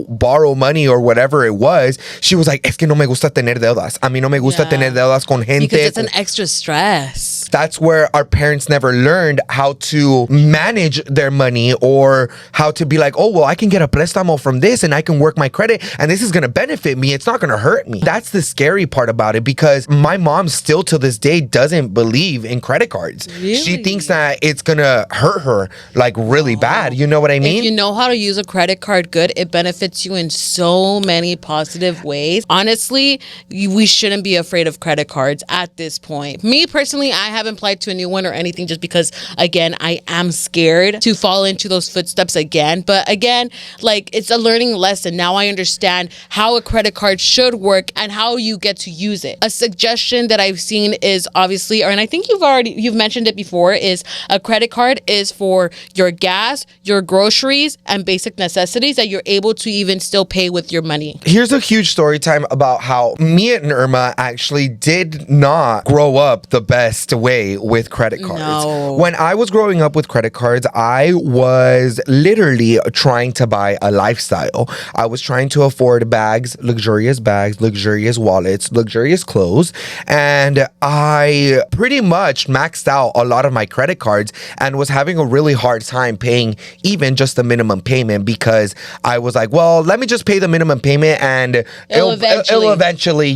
borrow money or whatever it was, she was like, es que no me gusta tener deudas. A mí no me gusta tener deudas con gente. Because it's an extra stress. That's where our parents never learned how to manage their money or how to be like, oh, well, I can get a préstamo from this and I can work my credit and this is going to benefit me. It's not going to hurt me. That's the scary part about it because my mom still to this day doesn't believe in credit cards. Really? She thinks that it's going to hurt her like really bad. You know what I mean? If you know how to use a credit card good, it benefits you in so many positive ways. Honestly, we shouldn't be afraid of credit cards at this point. Me personally, I haven't applied to a new one or anything just because, again, I am scared to fall into those footsteps again. But again, like, it's a learning lesson. Now I understand how a credit card should work and how you get to use it. A suggestion that I've seen is obviously, and I think you've mentioned it before, is a credit card is for your gas, your groceries, and basic necessities that you're able to even still pay with your money. Here's a huge story time about how me and Irma actually did not grow up the best way. way with credit cards. No. When I was growing up with credit cards, I was literally trying to buy a lifestyle. I was trying to afford luxurious wallets, luxurious clothes, and I pretty much maxed out a lot of my credit cards and was having a really hard time paying even just the minimum payment, because I was like, well, let me just pay the minimum payment and it'll eventually,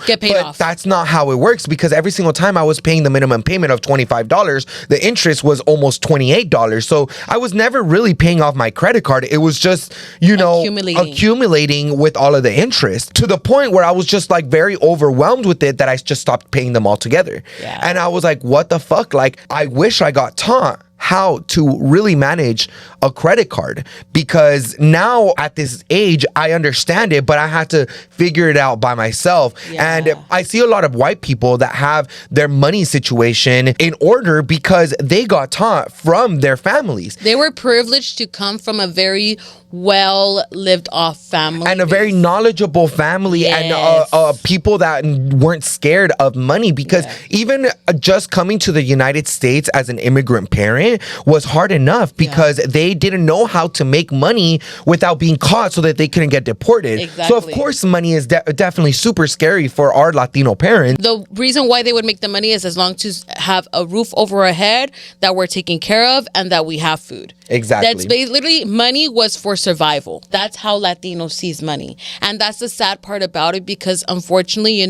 get paid off. That's not how it works, because every single time I was paying the minimum payment of $25, the interest was almost $28. So I was never really paying off my credit card. It was just, accumulating with all of the interest, to the point where I was just like very overwhelmed with it that I just stopped paying them all together. Yeah. And I was like, what the fuck? Like, I wish I got taught how to really manage a credit card, because now at this age I understand it, but I had to figure it out by myself. Yeah. And I see a lot of white people that have their money situation in order because they got taught from their families. They were privileged to come from a very well lived off family and a very knowledgeable family. Yes. And people that weren't scared of money, because even just coming to the United States as an immigrant parent was hard enough, because they didn't know how to make money without being caught so that they couldn't get deported. Exactly. So of course money is definitely super scary for our Latino parents. The reason why they would make the money is as long as have a roof over our head, that we're taken care of, and that we have food. Exactly. That's literally, money was for survival. That's how Latino sees money. And that's the sad part about it, because unfortunately,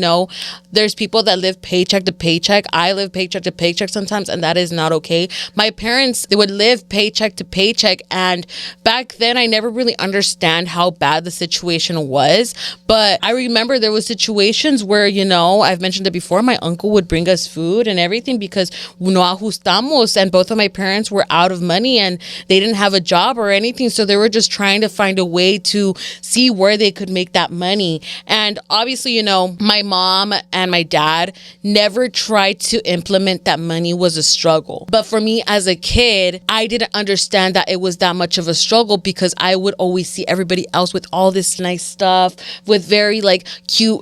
there's people that live paycheck to paycheck. I live paycheck to paycheck sometimes, and that is not okay. My parents, they would live paycheck to paycheck, and back then I never really understand how bad the situation was. But I remember there was situations where, I've mentioned it before, my uncle would bring us food and everything because no ajustamos, and both of my parents were out of money and they didn't have a job or anything. So they were just trying to find a way to see where they could make that money. And obviously, my mom and my dad never tried to implement that money was a struggle. But for me as a kid, I didn't understand that it was that much of a struggle, because I would always see everybody else with all this nice stuff, with very cute,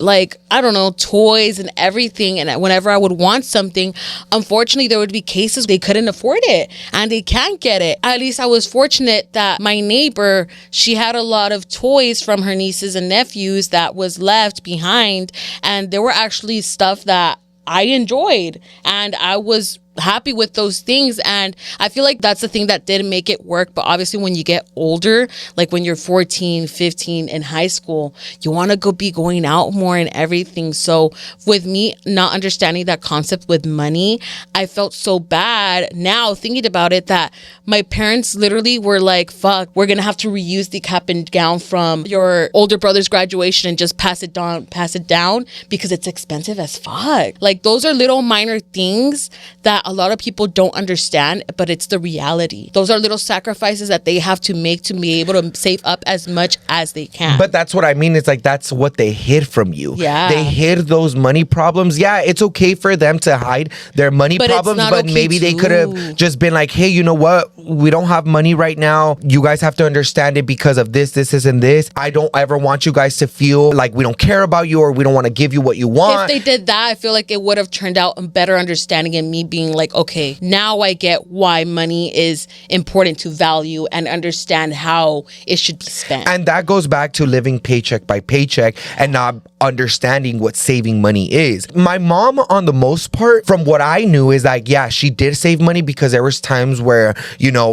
toys and everything. And whenever I would want something, unfortunately, there would be cases they couldn't afford it and they can't get it. At least I was fortunate that my neighbor, she had a lot of toys from her nieces and nephews that was left behind. And there were actually stuff that I enjoyed, and I was happy with those things. And I feel like that's the thing that didn't make it work. But obviously when you get older, like when you're 14, 15 in high school, you want to be going out more and everything. So with me not understanding that concept with money, I felt so bad now thinking about it, that my parents literally were like, fuck, we're gonna have to reuse the cap and gown from your older brother's graduation and just pass it down because it's expensive as fuck. Like, those are little minor things that a lot of people don't understand, but it's the reality. Those are little sacrifices that they have to make to be able to save up as much as they can. But that's what I mean. It's like, that's what they hid from you. Yeah. They hid those money problems. Yeah, it's okay for them to hide their money problems, but okay maybe they could have just been like, hey, you know what? We don't have money right now. You guys have to understand it because of this, and this. I don't ever want you guys to feel like we don't care about you or we don't want to give you what you want. If they did that, I feel like it would have turned out a better understanding, and me being like, okay, now I get why money is important to value and understand how it should be spent. And that goes back to living paycheck by paycheck and not understanding what saving money is. My mom, on the most part, from what I knew, is like, yeah, she did save money, because there was times where,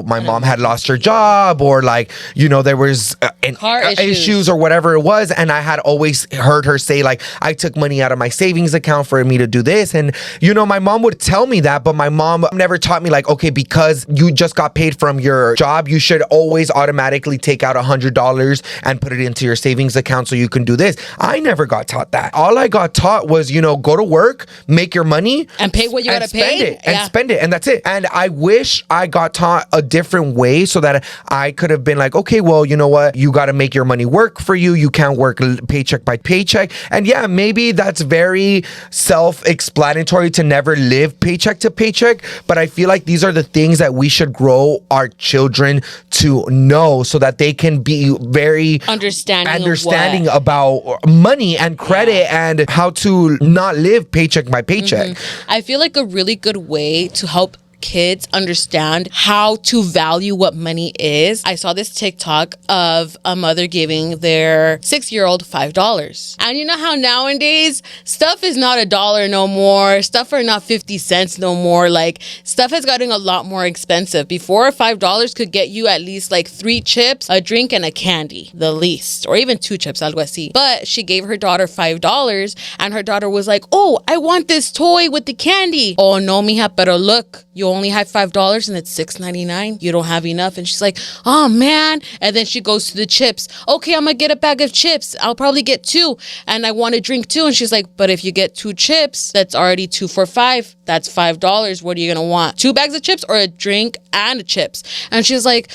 my mom had lost her job, or there was car issues or whatever it was. And I had always heard her say, like, I took money out of my savings account for me to do this. And, my mom would tell me that, but my mom never taught me, like, okay, because you just got paid from your job, you should always automatically take out $100 and put it into your savings account so you can do this. I never got taught that. All I got taught was, go to work, make your money, and pay what you gotta pay, spend it, and that's it. And I wish I got taught a different way so that I could have been like, okay, well, you know what? You got to make your money work for you. You can't work paycheck by paycheck. And yeah, maybe that's very self-explanatory to never live paycheck to paycheck, but I feel like these are the things that we should grow our children to know so that they can be very understanding about money and credit and how to not live paycheck by paycheck. I feel like a really good way to help kids understand how to value what money is. I saw this TikTok of a mother giving their 6-year-old $5. And you know how nowadays stuff is not $1 no more. Stuff are not 50 cents no more. Like, stuff has gotten a lot more expensive. Before, $5 could get you at least like 3 chips, a drink, and a candy, the least, or even 2 chips, algo así. But she gave her daughter $5, and her daughter was like, "Oh, I want this toy with the candy." "Oh no, mija, pero look, you only have $5 and it's $6.99. You don't have enough." And she's like, "Oh man." And then she goes to the chips. "Okay, I'm gonna get a bag of chips. I'll probably get 2. And I want a drink too." And she's like, "But if you get 2 chips, that's already 2 for $5. That's $5. What are you gonna want? 2 bags of chips or a drink and chips?" And she's like,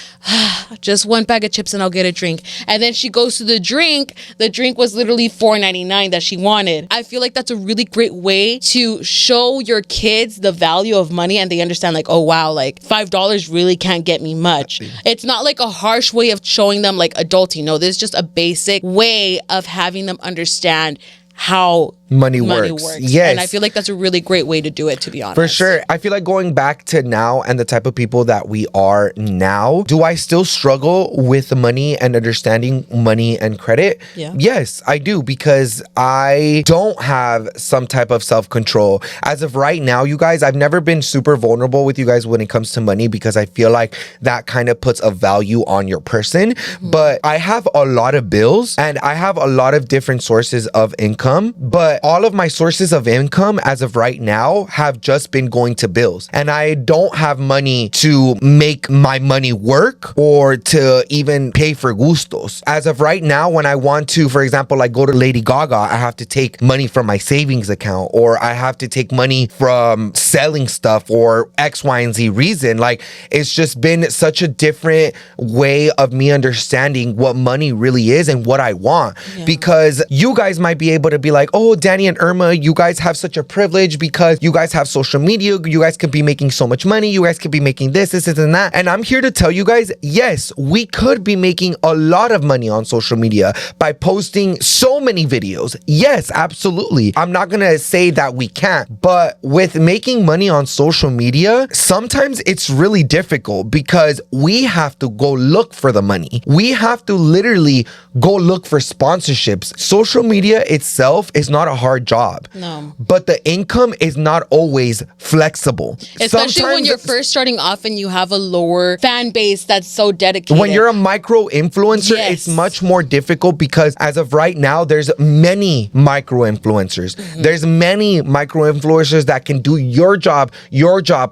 "Just 1 bag of chips and I'll get a drink." And then she goes to the drink. The drink was literally $4.99 that she wanted. I feel like that's a really great way to show your kids the value of money, and they understand like, oh wow, like $5 really can't get me much. It's not like a harsh way of showing them like adulting. No, this is just a basic way of having them understand how money works. Yes. And I feel like that's a really great way to do it, to be honest. For sure. I feel like going back to now and the type of people that we are now, do I still struggle with money and understanding money and credit? Yeah. Yes, I do, because I don't have some type of self-control. As of right now, you guys, I've never been super vulnerable with you guys when it comes to money, because I feel like that kind of puts a value on your person. But I have a lot of bills and I have a lot of different sources of income, but all of my sources of income as of right now have just been going to bills, and I don't have money to make my money work or to even pay for gustos. As of right now, when I want to, for example, like go to Lady Gaga, I have to take money from my savings account, or I have to take money from selling stuff or X, Y, and Z reason. Like, it's just been such a different way of me understanding what money really is and what I want. Because you guys might be able to be like, "Oh, Danny and Irma, you guys have such a privilege because you guys have social media. You guys could be making so much money. You guys could be making this, and that." And I'm here to tell you guys, yes, we could be making a lot of money on social media by posting so many videos. Yes, absolutely. I'm not gonna say that we can't, but with making money on social media, sometimes it's really difficult because we have to go look for the money. We have to literally go look for sponsorships. Social media itself is not a hard job. No. But the income is not always flexible. Especially when you're first starting off and you have a lower fan base that's so dedicated. When you're a micro influencer, it's much more difficult because as of right now, there's many micro influencers. There's many micro influencers that can do your job,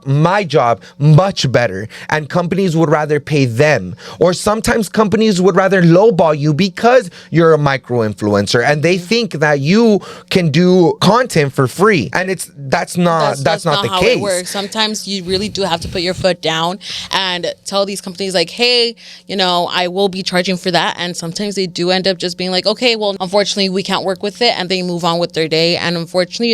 my job much better. And companies would rather pay them. Or sometimes companies would rather lowball you because you're a micro influencer and they think that you can do content for free, and that's not the how case. It works. Sometimes you really do have to put your foot down and tell these companies like, "Hey, I will be charging for that." And sometimes they do end up just being like, "Okay, well, unfortunately, we can't work with it," and they move on with their day. And unfortunately,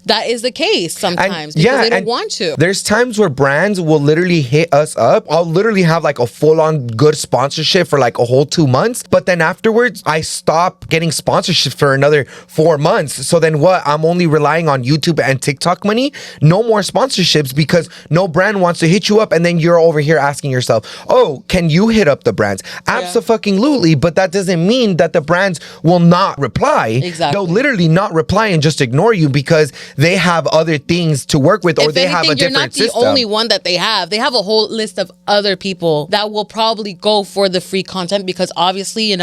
that is the case sometimes because they don't want to. There's times where brands will literally hit us up. I'll literally have like a full-on good sponsorship for like a whole 2 months, but then afterwards, I stop getting sponsorship for another 4 months. So then what? I'm only relying on YouTube and TikTok money. No more sponsorships because no brand wants to hit you up, and then you're over here asking yourself, "Oh, can you hit up the brands?" Absolutely, but that doesn't mean that the brands will not reply. Exactly. They'll literally not reply and just ignore you because they have other things to work with, or they have a different system. You're not the only one that they have. They have a whole list of other people that will probably go for the free content because obviously,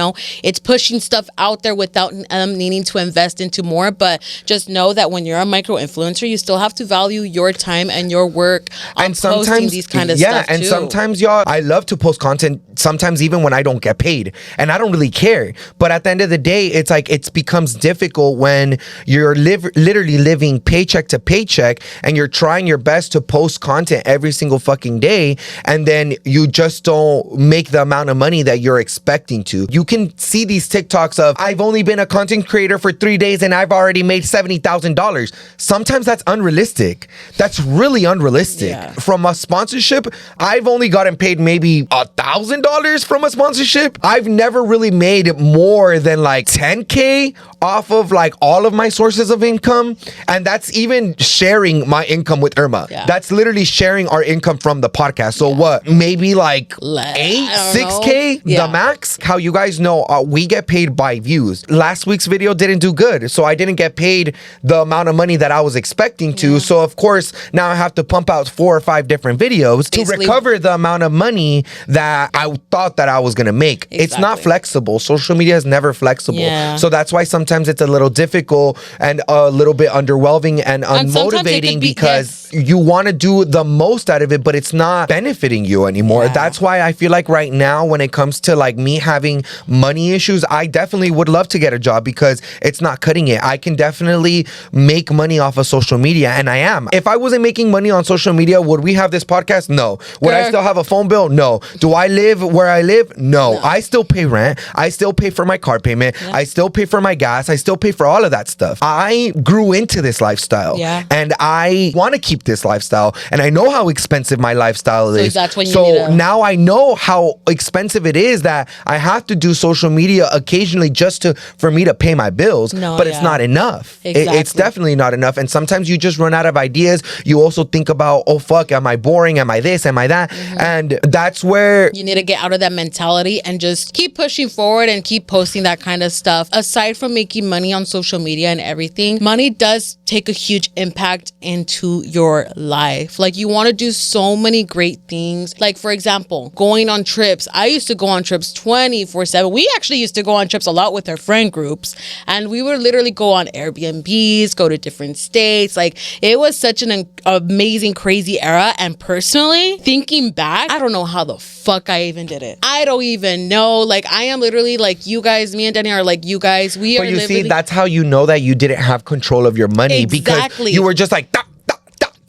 it's pushing stuff out there without needing to invest into more. But just know that when you're a micro influencer, you still have to value your time and your work on posting these kind of stuff and too. Sometimes, y'all, I love to post content, sometimes even when I don't get paid, and I don't really care. But at the end of the day, it's like it becomes difficult when you're literally living paycheck to paycheck and you're trying your best to post content every single fucking day, and then you just don't make the amount of money that you're expecting to. You can see these TikToks of, "I've only been a content creator for 3 days and I've already made $70,000. Sometimes that's unrealistic. That's really unrealistic. Yeah. From a sponsorship, I've only gotten paid maybe $1,000 from a sponsorship. I've never really made more than like 10K off of like all of my sources of income. And that's even sharing my income with Irma. Yeah. That's literally sharing our income from the podcast. So what? Maybe like 6K, the max? How you guys know, we get paid by views. Last week's video didn't do good. So I didn't get paid the amount of money that I was expecting to. So of course, now I have to pump out 4 or 5 different videos to recover the amount of money that I thought that I was going to make. It's not flexible. Social media is never flexible. So that's why sometimes it's a little difficult and a little bit underwhelming and unmotivating because you want to do the most out of it, but it's not benefiting you anymore. That's why I feel like right now, when it comes to like me having money issues, I definitely would love to get a job because it's not cutting it. I can definitely make money off of social media, and I am. If I wasn't making money on social media, would we have this podcast? No. Would I still have a phone bill? No. Do I live where I live? No. I still pay rent. I still pay for my car payment. I still pay for my gas. I still pay for all of that stuff. I grew into this lifestyle and I want to keep this lifestyle, and I know how expensive my lifestyle is. That's when now I know how expensive it is that I have to do social media occasionally just for me to pay my bills, but it's not enough. It's definitely not enough. And sometimes you just run out of ideas. You also think about, oh fuck, am I boring? Am I this? Am I that? And that's where you need to get out of that mentality and just keep pushing forward and keep posting that kind of stuff. Aside from making money on social media and everything, money does take a huge impact into your life. Like, you want to do so many great things. Like, for example, going on trips. I used to go on trips 24/7. We actually used to go on trips a lot with our friend groups, and we would literally go on Airbnbs, go to different states. Like, it was such an amazing, crazy era. And personally, thinking back, I don't know how the fuck I even did it. I don't even know. Like, I am literally like you guys. Me and Danny are like you guys. We are. But you see, that's how you know that you didn't have control of your money because you were just like.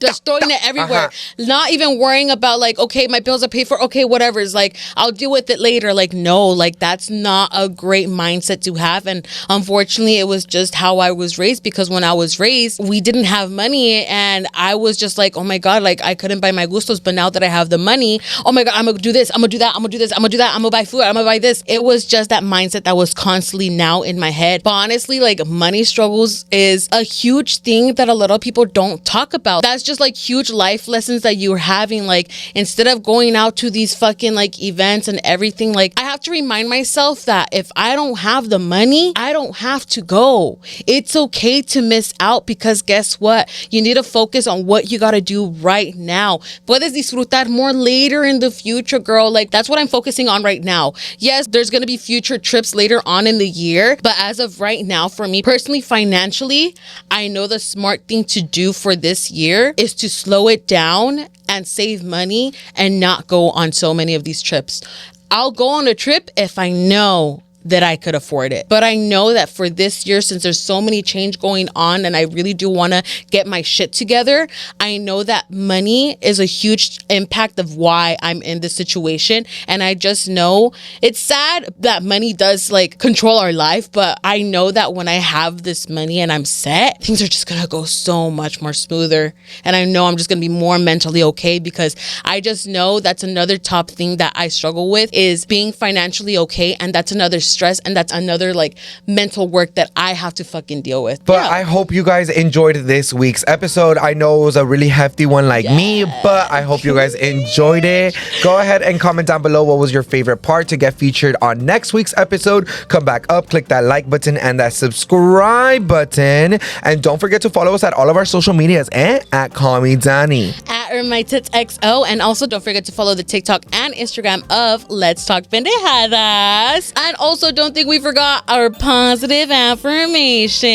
Just throwing it everywhere, not even worrying about like, okay, my bills are paid for, okay, whatever. It's like, I'll deal with it later. Like, no, like, that's not a great mindset to have. And unfortunately, it was just how I was raised, because when I was raised, we didn't have money, and I was just like, oh my God, like, I couldn't buy my gustos, but now that I have the money, oh my God, I'm gonna do this, I'm gonna do that, I'm gonna do this, I'm gonna do that, I'm gonna buy food, I'm gonna buy this. It was just that mindset that was constantly now in my head. But honestly, like, money struggles is a huge thing that a lot of people don't talk about. That's just like huge life lessons that you're having. Like, instead of going out to these fucking like events and everything, like, I have to remind myself that if I don't have the money, I don't have to go. It's okay to miss out, because guess what? You need to focus on what you got to do right now. Puedes disfrutar more later in the future, girl. Like, that's what I'm focusing on right now. Yes, there's going to be future trips later on in the year, but as of right now, for me personally, financially, I know the smart thing to do for this year is to slow it down and save money and not go on so many of these trips. I'll go on a trip if I know that I could afford it. But I know that for this year, since there's so many change going on and I really do want to get my shit together, I know that money is a huge impact of why I'm in this situation. And I just know it's sad that money does like control our life, but I know that when I have this money and I'm set, things are just gonna go so much more smoother. And I know I'm just gonna be more mentally okay, because I just know that's another top thing that I struggle with, is being financially okay. And that's another stress, and that's another like mental work that I have to fucking deal with. But I hope you guys enjoyed this week's episode. I know it was a really hefty one like me, but I hope you guys enjoyed it. Go ahead and comment down below what was your favorite part to get featured on next week's episode. Come back up, click that like button and that subscribe button, and don't forget to follow us at all of our social medias and at Call Me Danny, at XO, and also don't forget to follow the TikTok and Instagram of Let's Talk Pendejadas. And also, don't think we forgot our positive affirmation.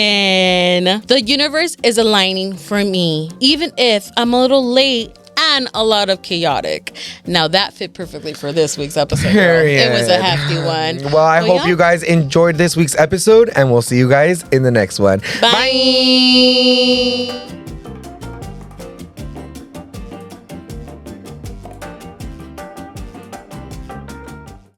The universe is aligning for me, even if I'm a little late and a lot of chaotic. Now that fit perfectly for this week's episode. It was a hefty one. Well, I hope you guys enjoyed this week's episode, and we'll see you guys in the next one. Bye.